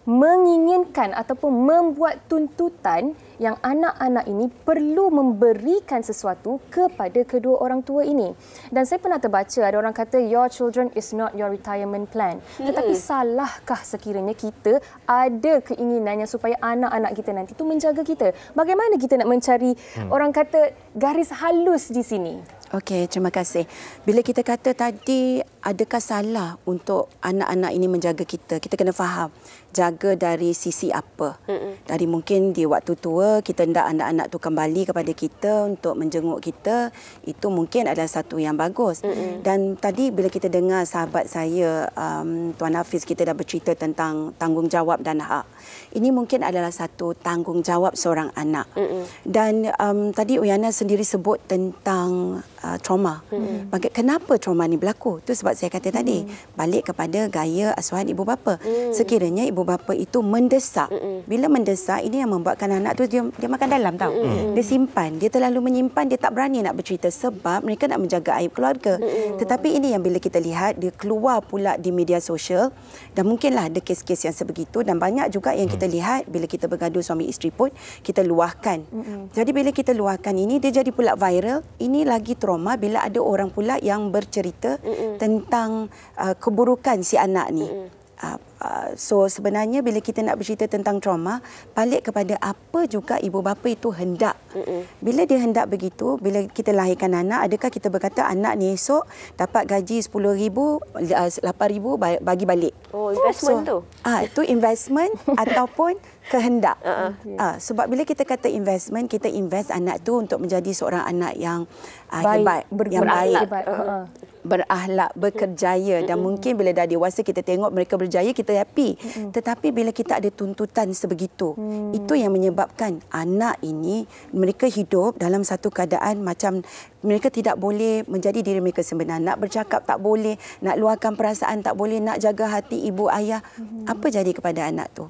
menginginkan ataupun membuat tuntutan yang anak-anak ini perlu memberikan sesuatu kepada kedua orang tua ini. Dan saya pernah terbaca ada orang kata your children is not your retirement plan. Tetapi salahkah sekiranya kita ada keinginannya supaya anak-anak kita nanti itu menjaga kita? Bagaimana kita nak mencari orang kata garis halus di sini? Okey, terima kasih. Bila kita kata tadi, adakah salah untuk anak-anak ini menjaga kita? Kita kena faham, jaga dari sisi apa? Dari mungkin di waktu tua, kita hendak anak-anak tu kembali kepada kita untuk menjenguk kita, itu mungkin adalah satu yang bagus. Dan tadi bila kita dengar sahabat saya, Tuan Hafiz, kita dah bercerita tentang tanggungjawab dan hak. Ini mungkin adalah satu tanggungjawab seorang anak. Dan tadi Uyana sendiri sebut tentang trauma. Kenapa trauma ni berlaku? Itu sebab saya kata tadi, balik kepada gaya asuhan ibu bapa. Sekiranya ibu bapa itu mendesak. Bila mendesak, ini yang membuatkan anak tu dia makan dalam tau. Dia simpan, dia terlalu menyimpan, dia tak berani nak bercerita sebab mereka nak menjaga aib keluarga. Tetapi ini yang bila kita lihat, dia keluar pula di media sosial dan mungkinlah ada kes-kes yang sebegitu dan banyak juga yang kita lihat bila kita bergaduh suami isteri pun kita luahkan. Jadi bila kita luahkan ini, dia jadi pula viral. Ini lagi trauma bila ada orang pula yang bercerita tentang keburukan si anak ni. So sebenarnya bila kita nak bercerita tentang trauma, balik kepada apa juga ibu bapa itu hendak. Bila dia hendak begitu, bila kita lahirkan anak, adakah kita berkata anak ni esok dapat gaji 10,000, 8,000 bagi balik? Oh, investment tu. Itu investment ataupun kehendak. Sebab bila kita kata investment, kita invest anak tu untuk menjadi seorang anak yang hebat, yang baik, berakhlak, berkerjaya dan mungkin bila dah dewasa kita tengok mereka berjaya, kita happy. Tetapi bila kita ada tuntutan sebegitu, itu yang menyebabkan anak ini mereka hidup dalam satu keadaan macam mereka tidak boleh menjadi diri mereka sebenar. Nak bercakap tak boleh, nak luahkan perasaan tak boleh, nak jaga hati ibu ayah. Apa jadi kepada anak tu?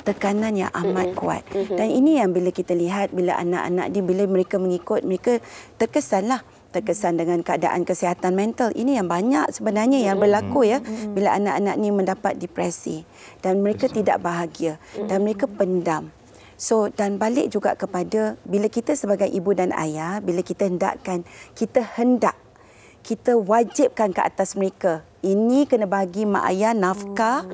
Tekanan yang amat kuat. Dan ini yang bila kita lihat, bila anak-anak ni, bila mereka mengikut, mereka terkesan dengan keadaan kesihatan mental. Ini yang banyak sebenarnya yang berlaku ya, bila anak-anak ni mendapat depresi dan mereka tidak bahagia dan mereka pendam. So, dan balik juga kepada bila kita sebagai ibu dan ayah, bila kita kita wajibkan ke atas mereka. Ini kena bagi mak ayah nafkah.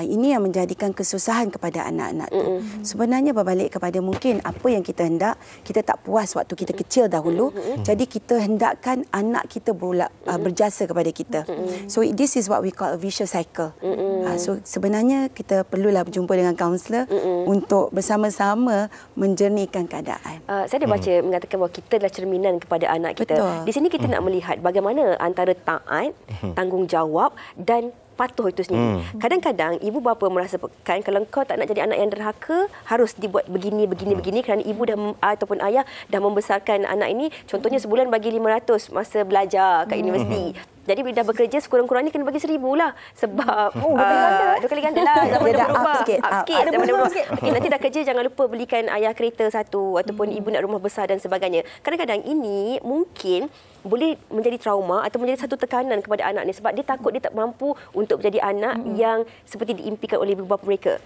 Ini yang menjadikan kesusahan kepada anak-anak tu. Sebenarnya berbalik kepada mungkin apa yang kita hendak, kita tak puas waktu kita kecil dahulu. Jadi kita hendakkan anak kita berjasa kepada kita. So this is what we call a vicious cycle. So sebenarnya kita perlulah berjumpa dengan kaunselor untuk bersama-sama menjernihkan keadaan. Saya ada baca mengatakan bahawa kita adalah cerminan kepada anak kita. Betul. Di sini kita nak melihat bagaimana antara taat, tanggungjawab dan patuh itu sendiri. Kadang-kadang ibu bapa merasakan kalau kau tak nak jadi anak yang derhaka, harus dibuat begini kerana ibu ataupun ayah dah membesarkan anak ini. Contohnya sebulan bagi 500 masa belajar kat universiti. Jadi bila dah bekerja sekurang-kurangnya kena bagi 1,000 lah. Sebab 2 kali ganda lah. Zaman dah berubah. Up sikit. Okay, nanti dah kerja jangan lupa belikan ayah kereta satu ataupun ibu nak rumah besar dan sebagainya. Kadang-kadang ini mungkin boleh menjadi trauma atau menjadi satu tekanan kepada anak ni sebab dia takut dia tak mampu untuk menjadi anak yang seperti diimpikan oleh ibu bapa mereka.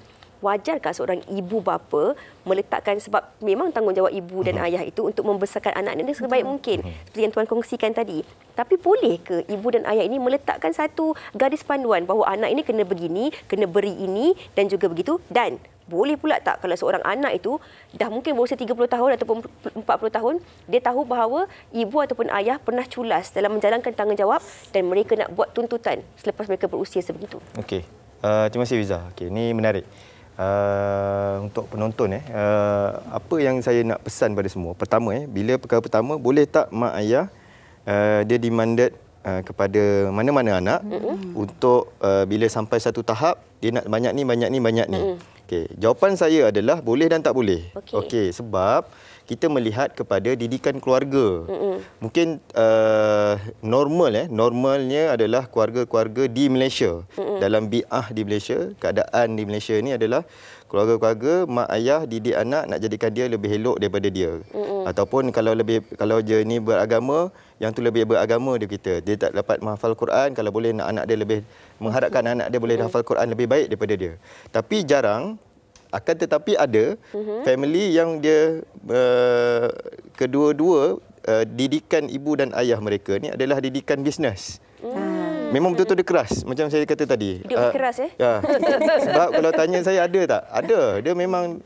Wajarkah seorang ibu bapa meletakkan, sebab memang tanggungjawab ibu dan ayah itu untuk membesarkan anak ini sebaik mungkin seperti yang Tuan kongsikan tadi. Tapi boleh ke ibu dan ayah ini meletakkan satu garis panduan bahawa anak ini kena begini, kena beri ini dan juga begitu? Dan boleh pula tak kalau seorang anak itu dah mungkin berusia 30 tahun ataupun 40 tahun, dia tahu bahawa ibu ataupun ayah pernah culas dalam menjalankan tanggungjawab dan mereka nak buat tuntutan selepas mereka berusia sebegitu? Okey. Terima kasih Fiza. Okey, ini menarik. Untuk penonton apa yang saya nak pesan pada semua. Pertama bila perkara pertama, boleh tak mak ayah dia demanded kepada mana-mana anak untuk bila sampai satu tahap dia nak banyak ni. Okey, jawapan saya adalah boleh dan tak boleh. Okey, sebab kita melihat kepada didikan keluarga. Mungkin normalnya adalah keluarga-keluarga di Malaysia. Dalam bi'ah di Malaysia, keadaan di Malaysia ni adalah keluarga-keluarga mak ayah didik anak nak jadikan dia lebih elok daripada dia. Ataupun kalau dia ni beragama, yang tu lebih beragama dia kita. Dia tak dapat menghafal Quran, kalau boleh anak dia lebih mengharapkan anak dia boleh hafal Quran lebih baik daripada dia. Tapi jarang, akan tetapi ada family yang dia kedua-dua didikan ibu dan ayah mereka ni adalah didikan bisnes. Memang betul-betul dia keras macam saya kata tadi. Dia keras Ya. Sebab kalau tanya saya ada tak? Ada. Dia memang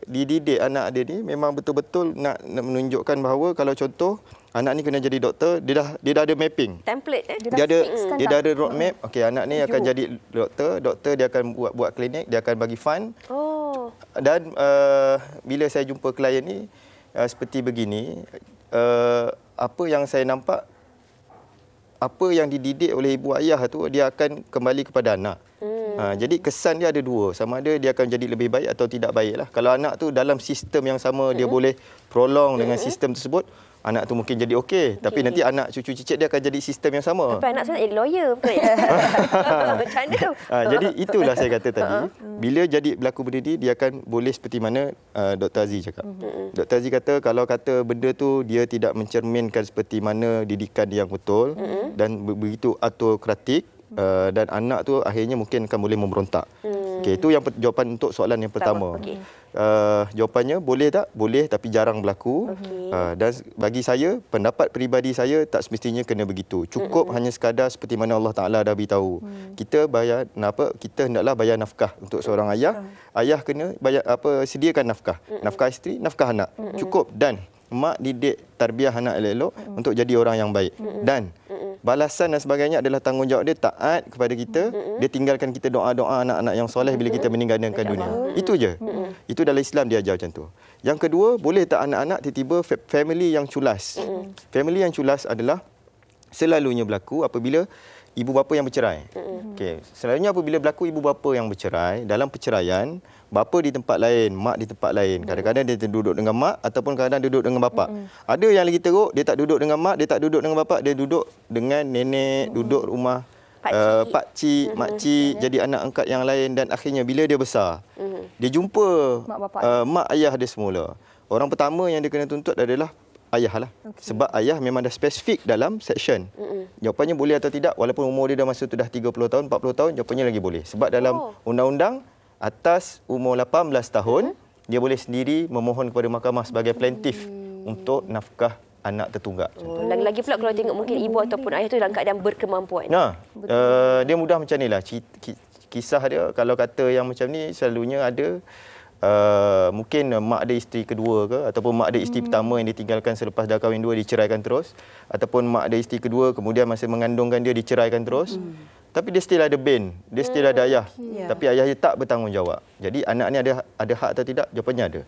dididik anak dia ni memang betul-betul nak menunjukkan bahawa kalau contoh anak ni kena jadi doktor, dia dah ada mapping. Template Dia dah ada road map. Okey, anak ni akan jadi doktor dia akan buat klinik, dia akan bagi fund. Dan bila saya jumpa klien ni seperti begini, apa yang saya nampak, apa yang dididik oleh ibu ayah tu dia akan kembali kepada anak. Jadi kesan dia ada dua, sama ada dia akan jadi lebih baik atau tidak baik lah. Kalau anak tu dalam sistem yang sama, dia boleh prolong dengan sistem tersebut, anak tu mungkin jadi okey. Tapi nanti anak cucu cicit dia akan jadi sistem yang sama. Tapi anak saya jadi lawyer, betul ya? Macam mana? Jadi itulah saya kata tadi, bila jadi berlaku benda ni, dia akan boleh seperti mana Dr. Aziz cakap. Dr. Aziz kata kalau kata benda tu dia tidak mencerminkan seperti mana didikan yang betul dan begitu autokratik, dan anak tu akhirnya mungkin akan boleh memberontak. Okey, itu yang jawapan untuk soalan yang pertama. Jawapannya boleh tak? Boleh, tapi jarang berlaku. Dan bagi saya, pendapat peribadi saya tak semestinya kena begitu. Cukup hanya sekadar seperti mana Allah Taala dah beritahu. Kita kita hendaklah bayar nafkah untuk seorang ayah. Ayah kena bayar sediakan nafkah. Nafkah isteri, nafkah anak. Cukup. Dan mak didik tarbiyah anak elok-elok untuk jadi orang yang baik. Dan balasan dan sebagainya adalah tanggungjawab dia, taat kepada kita. Dia tinggalkan kita doa-doa anak-anak yang soleh bila kita meninggal dunia. Itu je. Itu dalam Islam dia ajar macam tu. Yang kedua, boleh tak anak-anak tiba-tiba family yang culas? Family yang culas adalah selalunya berlaku apabila ibu bapa yang bercerai. Okey, selalunya apabila berlaku ibu bapa yang bercerai, dalam perceraian, bapa di tempat lain, mak di tempat lain. Kadang-kadang dia duduk dengan mak ataupun kadang-kadang duduk dengan bapa. Ada yang lagi teruk, dia tak duduk dengan mak, dia tak duduk dengan bapa, dia duduk dengan nenek, duduk rumah pakcik, makcik, jadi anak angkat yang lain, dan akhirnya bila dia besar, dia jumpa mak ayah dia semula. Orang pertama yang dia kena tuntut adalah ayah lah. Sebab ayah memang dah spesifik dalam section. Jawapannya boleh atau tidak, walaupun umur dia dah masa tu dah 30 tahun, 40 tahun, jawapannya lagi boleh. Sebab dalam undang-undang, atas umur 18 tahun, dia boleh sendiri memohon kepada mahkamah sebagai plaintiff untuk nafkah anak tertunggak. Lagi-lagi pula kalau tengok mungkin ibu ataupun ayah tu dalam keadaan berkemampuan. Dia mudah macam ni lah. Kisah dia, kalau kata yang macam ni, selalunya ada mungkin mak ada isteri kedua ke, ataupun mak ada isteri pertama yang ditinggalkan selepas dah kahwin dua, diceraikan terus, ataupun mak ada isteri kedua kemudian masa mengandungkan dia diceraikan terus. Tapi dia still ada bin, dia still ada ayah. Tapi ayah dia tak bertanggungjawab. Jadi anak ni ada hak atau tidak? Jawapannya ada.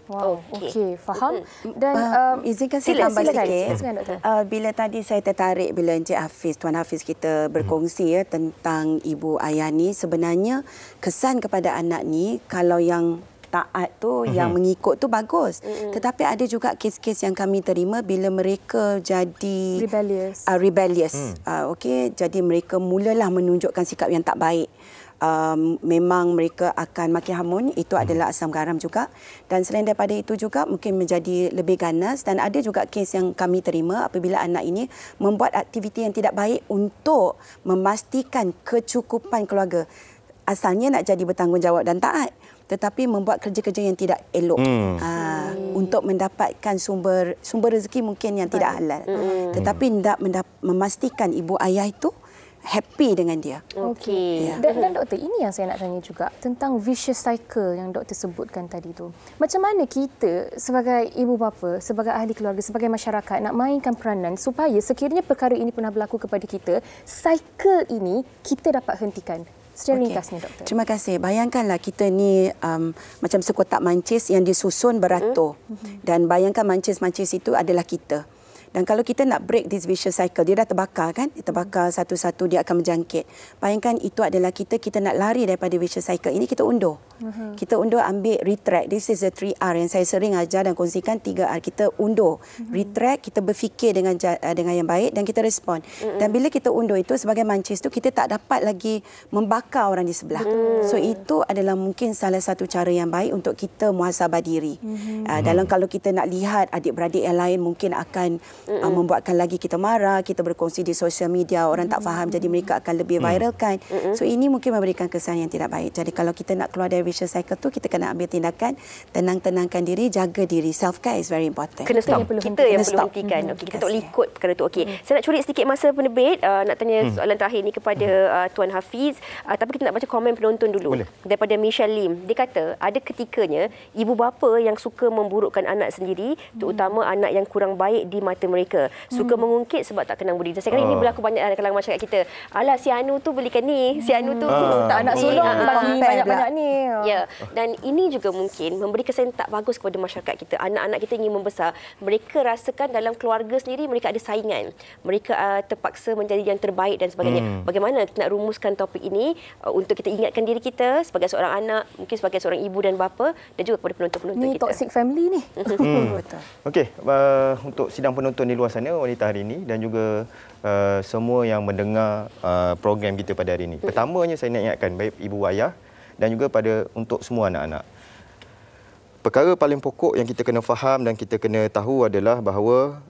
Okey, faham. Dan izinkan saya tambah sikit. Bila tadi saya tertarik bila Encik Hafiz, Tuan Hafiz kita berkongsi tentang ibu ayah ni, sebenarnya kesan kepada anak ni kalau yang taat tu, yang mengikut tu bagus. Tetapi ada juga kes-kes yang kami terima bila mereka jadi rebellious. Okey, jadi mereka mulalah menunjukkan sikap yang tak baik. Memang mereka akan maki hamun, itu adalah asam garam juga. Dan selain daripada itu juga mungkin menjadi lebih ganas. Dan ada juga kes yang kami terima apabila anak ini membuat aktiviti yang tidak baik untuk memastikan kecukupan keluarga. Asalnya nak jadi bertanggungjawab dan taat, tetapi membuat kerja-kerja yang tidak elok untuk mendapatkan sumber rezeki mungkin yang tidak halal. Tetapi hendak memastikan ibu ayah itu happy dengan dia. Okey. Dan doktor, ini yang saya nak tanya juga tentang vicious cycle yang doktor sebutkan tadi tu. Macam mana kita sebagai ibu bapa, sebagai ahli keluarga, sebagai masyarakat nak mainkan peranan supaya sekiranya perkara ini pernah berlaku kepada kita, cycle ini kita dapat hentikan? Secara ringkasnya, doktor. Terima kasih. Bayangkanlah kita ni macam sekotak mancis yang disusun beratur. Dan bayangkan mancis-mancis itu adalah kita. Dan kalau kita nak break this vicious cycle, dia dah terbakar kan? Dia terbakar satu-satu, dia akan menjangkit. Bayangkan itu adalah kita nak lari daripada vicious cycle. Ini kita undur. Kita undur, ambil retract. This is the 3R yang saya sering ajar dan kongsikan 3R. Kita undur, retract, kita berfikir dengan yang baik dan kita respon. Dan bila kita undur itu sebagai mancis tu, kita tak dapat lagi membakar orang di sebelah. So itu adalah mungkin salah satu cara yang baik untuk kita muhasabah diri. Dalam kalau kita nak lihat adik-beradik yang lain mungkin akan membuatkan lagi kita marah, kita berkongsi di sosial media, orang tak faham, jadi mereka akan lebih viralkan. So ini mungkin memberikan kesan yang tidak baik. Jadi kalau kita nak keluar dari vicious cycle tu, kita kena ambil tindakan, tenangkan diri, jaga diri. Self-care is very important. Kena stop. Kita yang perlu hentikan. Kita tak boleh ikut perkara tu. Saya nak curi sedikit masa penerbit, nak tanya soalan terakhir ni kepada Tuan Hafiz. Tapi kita nak baca komen penonton dulu. Boleh. Daripada Michelle Lim. Dia kata, ada ketikanya ibu bapa yang suka memburukkan anak sendiri, terutama anak yang kurang baik di mata mereka. Suka mengungkit sebab tak kenal budi. Saya kira ini berlaku banyak dalam kalangan masyarakat kita. Alah, si Anu tu belikan ni, si Anu tu tak nak sulung, bagi banyak-banyak ni. Ya, dan ini juga mungkin memberi kesan tak bagus kepada masyarakat kita. Anak-anak kita ingin membesar, mereka rasakan dalam keluarga sendiri mereka ada saingan. Mereka terpaksa menjadi yang terbaik dan sebagainya. Bagaimana kita nak rumuskan topik ini untuk kita ingatkan diri kita sebagai seorang anak, mungkin sebagai seorang ibu dan bapa, dan juga kepada penonton-penonton kita. Ni toxic family ni. Betul. Okey, untuk sidang penonton di luar sana wanita hari ini dan juga semua yang mendengar program kita pada hari ini. Pertamanya saya nak ingatkan baik ibu ayah dan juga untuk semua anak-anak. Perkara paling pokok yang kita kena faham dan kita kena tahu adalah bahawa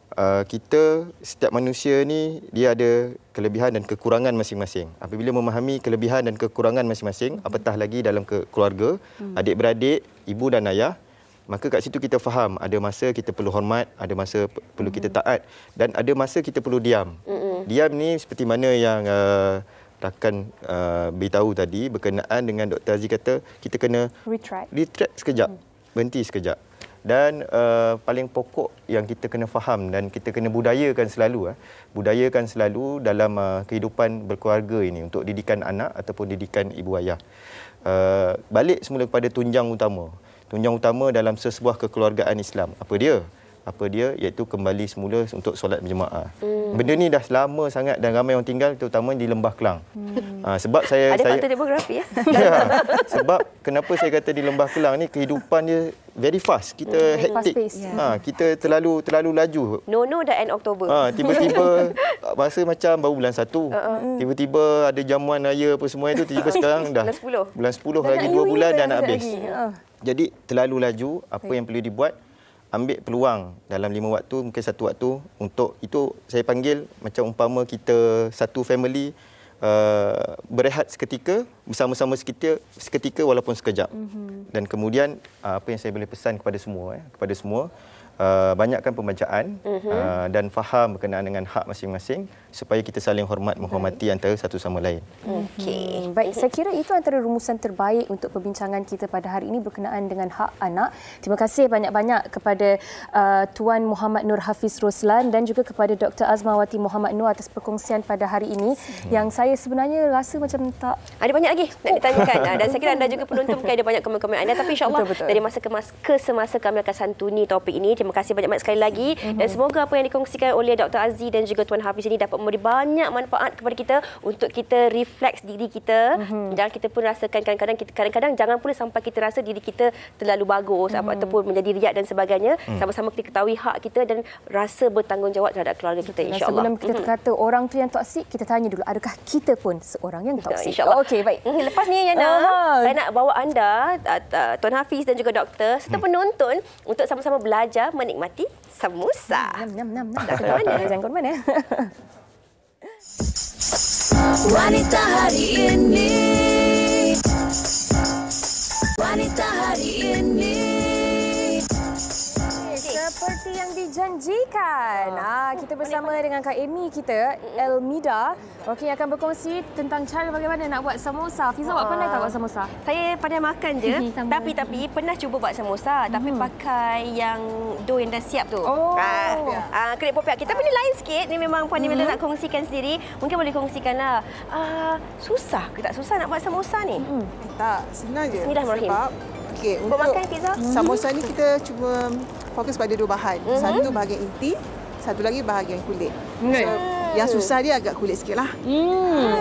setiap manusia ni dia ada kelebihan dan kekurangan masing-masing. Apabila memahami kelebihan dan kekurangan masing-masing, apatah lagi dalam keluarga, adik-beradik, ibu dan ayah, maka kat situ kita faham ada masa kita perlu hormat, ada masa perlu kita taat dan ada masa kita perlu diam. Diam ni seperti mana yang rakan beritahu tadi berkenaan dengan Dr. Aziz kata kita kena retract sekejap, berhenti sekejap. Dan paling pokok yang kita kena faham dan kita kena budayakan selalu dalam kehidupan berkeluarga ini untuk didikan anak ataupun didikan ibu ayah. Balik semula kepada tunjang utama dalam sesebuah kekeluargaan Islam. Apa dia? Iaitu kembali semula untuk solat berjemaah. Benda ni dah lama sangat dan ramai orang tinggal, terutama di Lembah Kelang. Sebab saya faktor demografi ya. Sebab kenapa saya kata di Lembah Kelang ni kehidupan dia very fast. Kita hektik. Kita terlalu laju. No dah end Oktober. Tiba-tiba masa macam baru bulan 1. Tiba-tiba ada jamuan raya apa semua itu, tiba sekarang dah bulan 10 lagi 2 bulan dah nak habis. Jadi terlalu laju. Apa yang perlu dibuat? Ambil peluang dalam 5 waktu, mungkin 1 waktu untuk itu saya panggil macam umpama kita satu family berehat seketika, bersama-sama seketika walaupun sekejap. Dan kemudian apa yang saya boleh pesan kepada semua, banyakkan pembacaan dan faham berkenaan dengan hak masing-masing supaya kita saling menghormati antara satu sama lain. Okey. Baik, saya kira itu antara rumusan terbaik untuk perbincangan kita pada hari ini berkenaan dengan hak anak. Terima kasih banyak-banyak kepada Tuan Muhammad Nur Hafiz Roslan dan juga kepada Dr. Azmawati Muhammad Nur atas perkongsian pada hari ini yang saya sebenarnya rasa macam tak... Ada banyak lagi nak ditanyakan dan saya kira anda juga penonton mungkin ada banyak komen-komen anda, tapi insyaAllah dari masa ke semasa kami akan santuni topik ini. Terima kasih banyak-banyak sekali lagi dan semoga apa yang dikongsikan oleh Dr. Aziz dan juga Tuan Hafiz ini dapat memberi banyak manfaat kepada kita untuk kita refleks diri kita. Jangan kita pun rasakan kadang-kadang jangan pula sampai kita rasa diri kita terlalu bagus ataupun menjadi riak dan sebagainya. Sama-sama kita ketahui hak kita dan rasa bertanggungjawab terhadap keluarga kita, insya-Allah. Sebelum kita kata orang tu yang toksik, kita tanya dulu adakah kita pun seorang yang toksik. Okey, baik. Lepas ni Yana, saya nak bawa anda Tuan Hafiz dan juga doktor serta penonton untuk sama-sama belajar menikmati samosa. Jangan ke mana. Wanita hari ini. Wanita hari ini. Seperti yang dijanjikan, kita bersama dengan Kak Amy kita, Elmida, yang akan berkongsi tentang cara bagaimana nak buat samosa. Fiza, awak pandai tak buat samosa? Saya pandai makan je, tapi pernah cuba buat samosa, tapi pakai yang dough yang dah siap tu. Kedai Popiak kita ni lain sikit, ni memang Puan Nimela nak kongsikan sendiri. Mungkin boleh kongsikanlah. Susah ke tak susah nak buat samosa ni? Tak, senang je. Bismillahirrahmanirrahim. Sebab untuk makan pizza? samosa ni kita cuma fokus pada 2 bahan. Satu bahagian inti, satu lagi bahagian kulit. So, yang susah dia agak kulit sikit lah.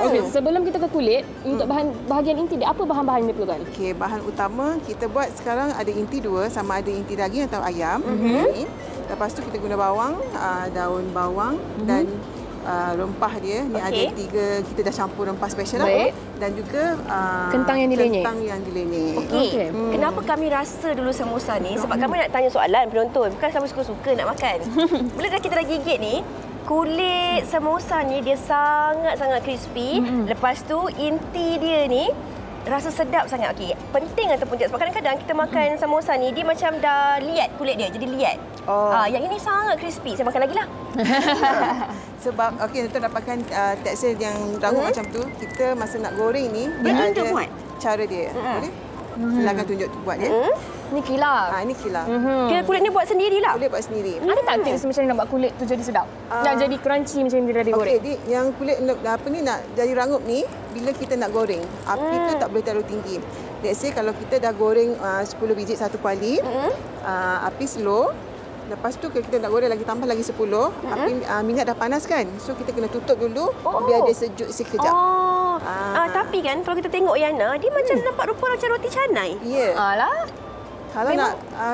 Okey, sebelum kita ke kulit, untuk bahagian inti dia, apa bahan-bahan yang diperlukan? Okey, bahan utama kita buat sekarang ada inti 2, sama ada inti daging atau ayam. Lepas tu kita guna bawang, daun bawang dan rempah dia. Ni ada 3, kita dah campur rempah special lah. Dan juga kentang yang dilenyek. Okey. Kenapa kami rasa dulu samosa ni? Sebab kami nak tanya soalan penonton. Bukan kami suka-suka nak makan. Bila kita dah gigit ni, kulit samosa ni dia sangat-sangat crispy. Lepas tu inti dia ni rasa sedap sangat. Okey, penting ataupun tidak? Sebab kadang-kadang kita makan samosa ni dia macam dah liat kulit dia, jadi liat. Yang ini sangat crispy. Saya makan lagi lah. Sebab kita dapatkan tekstur yang rangup macam tu. Kita masa nak goreng ni dia ada cara dia. Boleh? Silakan tunjuk buat dia. Ni kilap. Ini kilap. Kira kulit ni buat sendirilah. Kulit buat sendiri. Ada tak tips macam mana nak buat kulit tu jadi sedap? Nak jadi crunchy macam ni bila digoreng? Okey, yang kulit nak jadi rangup ni, bila kita nak goreng, api tu tak boleh terlalu tinggi. Let's say kalau kita dah goreng 10 biji satu kuali, api slow. Lepas tu kita nak goreng lagi, tambah lagi 10. Api minyak dah panas kan? So kita kena tutup dulu biar dia sejuk sekejap. Tapi kan kalau kita tengok Yana, dia macam nampak rupa macam roti canai. Ya. Alah. Kalau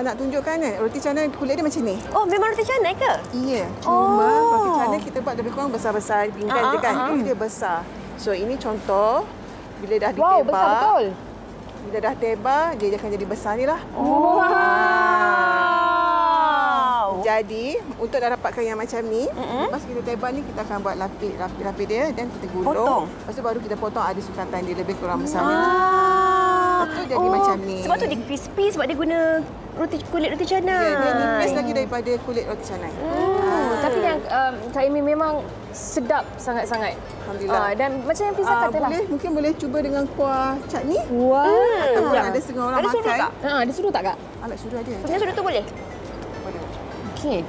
nak tunjukkan kan, roti canai kulit dia macam ni. Oh, memang roti canai ke? Iya. Cuma roti canai kita buat lebih kurang besar-besar pinggan je kan. Ini dia besar. So ini contoh bila dah ditebak. Wow, besar betul. Bila dah tebak, dia akan jadi besar ni lah. Jadi, untuk dah dapatkan yang macam ni, lepas kita tebak ni, kita akan buat lapis dia dan kita gulung. Lepas tu baru kita potong ada sukatan dia lebih kurang besar ni. Lepas tu jadi macam ni. Sebab tu dia crispy sebab dia guna kulit roti canai. Ya, dia nipis lagi daripada kulit roti canai. Tapi yang Kak Amy memang sedap sangat-sangat. Alhamdulillah. Dan macam yang Fiza kata lah. Mungkin boleh cuba dengan kuah chutney. Wow. Ada setengah orang makan. Ada sudu tak? Ada sudu tak, Kak? Alat sudu ada. Punya sudu tu boleh? Okey.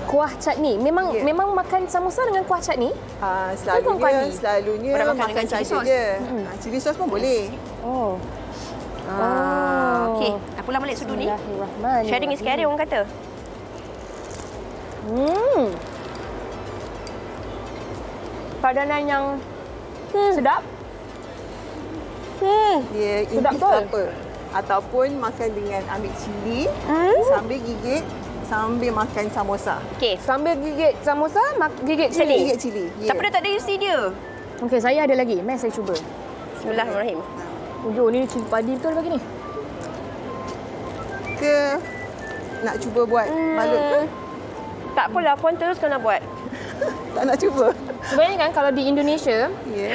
Kuah chutney. Memang makan samosa dengan kuah chutney? Selalunya makan chili sauce je. Chili sauce pun boleh. Okey. Apa ulang balik sudu ni? Sharing is caring orang kata. Padanan yang sedap. Dia sedap apa? Ataupun makan dengan ambil cili, sambil gigit, sambil makan samosa. Okey, sambil gigit samosa, gigit cili. Gigit cili. Tapi dah tak ada UC dia. Okey, saya ada lagi. Mari saya cuba. Bismillahirrahmanirrahim. Ni cili padi betul bagi ni. Ke nak cuba buat balut ke? Tak apalah, puan teruskan nak buat. Tak nak cuba? Sebenarnya kan kalau di Indonesia,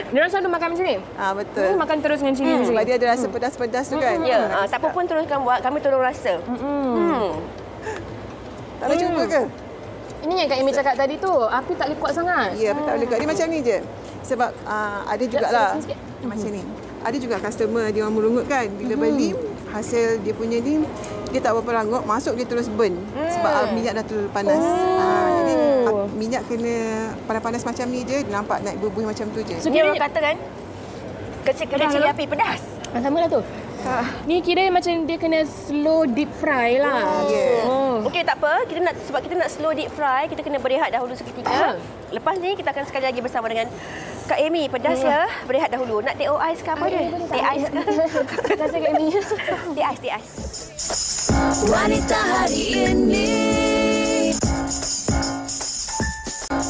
diorang selalu makan macam ni. Betul. Makan terus dengan cili. Sebab dia ada rasa pedas-pedas tu kan. Ya, tak apa pun teruskan buat. Kami tolong rasa. Tak nak cuba ke? Ini yang Kak Amy cakap tadi tu, api tak boleh kuat sangat. Ya, api tak boleh kuat. Dia macam ni je. Sebab ada jugalah macam ni. Ada juga customer dia orang merungut kan. Bila beli, hasil dia punya ni, dia tak berapa rangup, masuk dia terus burn. Sebab minyak dah terlalu panas. Jadi minyak kena panas-panas macam ni je, nampak naik berbuih macam tu je. So, dia orang kata kan, kecil cili api pedas. Sama lah tu. Ni kira macam dia kena slow deep fry lah. Okey, tak apa. Sebab kita nak slow deep fry, kita kena berehat dahulu seketika. Lepas ni kita akan sekali lagi bersama dengan Kak Amy. Pedas ya. Berehat dahulu. Nak teh ais ke apa dia? Teh ais ke? Rasa Kak Amy. Teh ais. Wanita hari ini.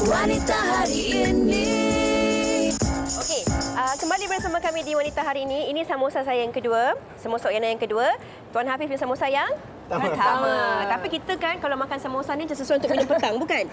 Wanita hari ini. Okey, kembali bersama kami di Wanita hari ini. Ini samosa saya yang kedua. Samosa Yana yang kedua. Tuan Hafiz punya samosa yang pertama. Tapi kita kan kalau makan samosa ni sesuai untuk minum petang, bukan?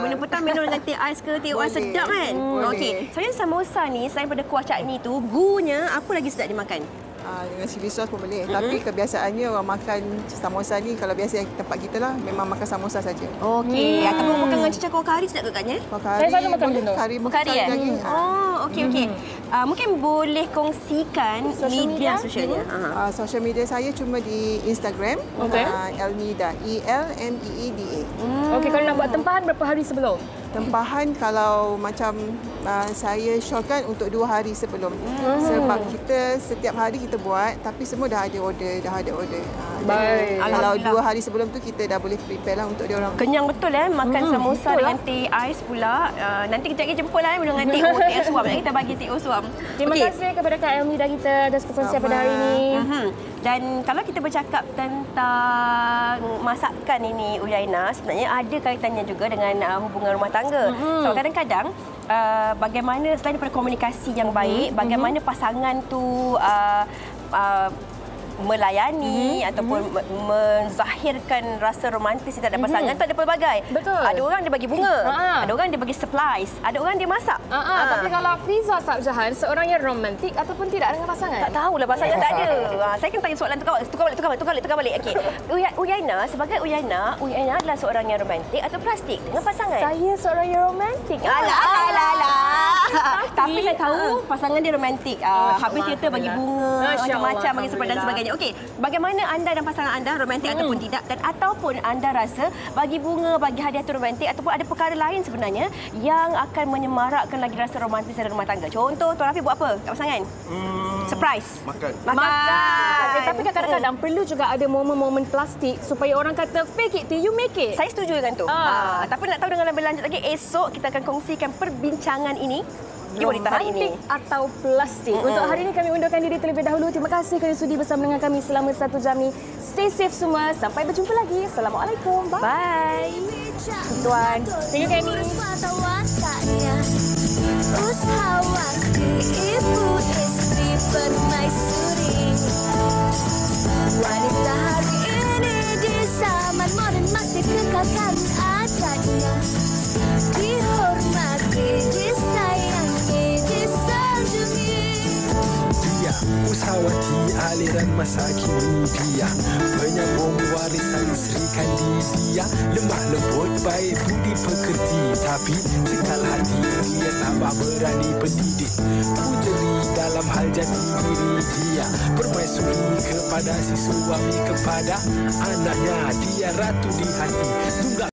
Minum petang minum dengan teh ais ke teh ais sedap kan? Okey. Sebenarnya samosa ni selain pada kuah chutney tu, gunya apa lagi sedap dimakan? Dengan chili sauce pun boleh. Tapi kebiasaannya orang makan samosa ni, kalau biasa yang tempat kita lah, memang makan samosa saja. Okey. Ataupun makan dengan cecah kuah kari sedap ke katnya? Saya selalu makan dulu. Kari daging. Okey. Mungkin boleh kongsikan media sosialnya. Social media saya cuma di Instagram. Elmeeda. ELMEEDA. Okey, kalau nak buat tempahan berapa hari sebelum? Tempahan kalau macam saya syorkan untuk 2 hari sebelum. Sebab kita setiap hari kita buat tapi semua dah ada order. Baik. Kalau 2 hari sebelum tu kita dah boleh prepare lah untuk dia orang. Kenyang betul makan samosa dengan teh ais pula. Nanti kejap lagi jemput lah dengan teh suam. Kita bagi teh suam. Terima kasih kepada Kak Elmi dan kita atas perkongsian pada hari ini. Dan kalau kita bercakap tentang masakan ini, Uyaina, sebenarnya ada kaitannya juga dengan hubungan rumah tangga. So kadang-kadang bagaimana selain daripada komunikasi yang baik, bagaimana pasangan tu melayani ataupun menzahirkan rasa romantis terhadap pasangan tu ada pelbagai. Betul. Ada orang dia bagi bunga, ada orang dia bagi supplies, ada orang dia masak. Tapi kalau Fiza Sabjahan seorang yang romantik ataupun tidak dengan pasangan? Tak tahulah, pasangan tak ada. Saya kena tanya soalan tukar balik. Okey. Uyaina, sebagai Uyaina adalah seorang yang romantik atau plastik dengan pasangan? Saya seorang yang romantik. Alah. Tapi saya tahu pasangan dia romantik. Habis kita bagi bunga, macam-macam bagi surprise dan sebagainya. Okey, bagaimana anda dan pasangan anda romantik ataupun tidak, dan ataupun anda rasa bagi bunga, bagi hadiah itu romantik ataupun ada perkara lain sebenarnya yang akan menyemarakkan lagi rasa romantis dalam rumah tangga. Contoh, Tuan Rafi buat apa kat pasangan? Surprise. Makan. Tapi kadang-kadang perlu juga ada momen-momen plastik supaya orang kata fake it till you make it. Saya setuju dengan tu. Tapi nak tahu dengan lebih lanjut lagi, esok kita akan kongsikan perbincangan ini. Romantik atau plastik. Untuk hari ini kami undurkan diri terlebih dahulu. Terima kasih kerana sudi bersama dengan kami selama 1 jam ni. Stay safe semua. Sampai berjumpa lagi. Assalamualaikum. Bye. Tuan. Thank you, Kenny. Usahawan ibu istri permaisuri. Wanita hari ini di zaman modern masih kekalkan adatnya. Dihormati, disayangi, disanjungi. Dia usahawati aliran masa kini. Dia penyambung warisan Sri Kandidia. Lemah lembut baik budi pekerti, tapi cekal hati dia tambah berani pendidik. Puteri dalam hal jati diri dia, permaisuri kepada si suami, kepada anaknya. Dia ratu di hati.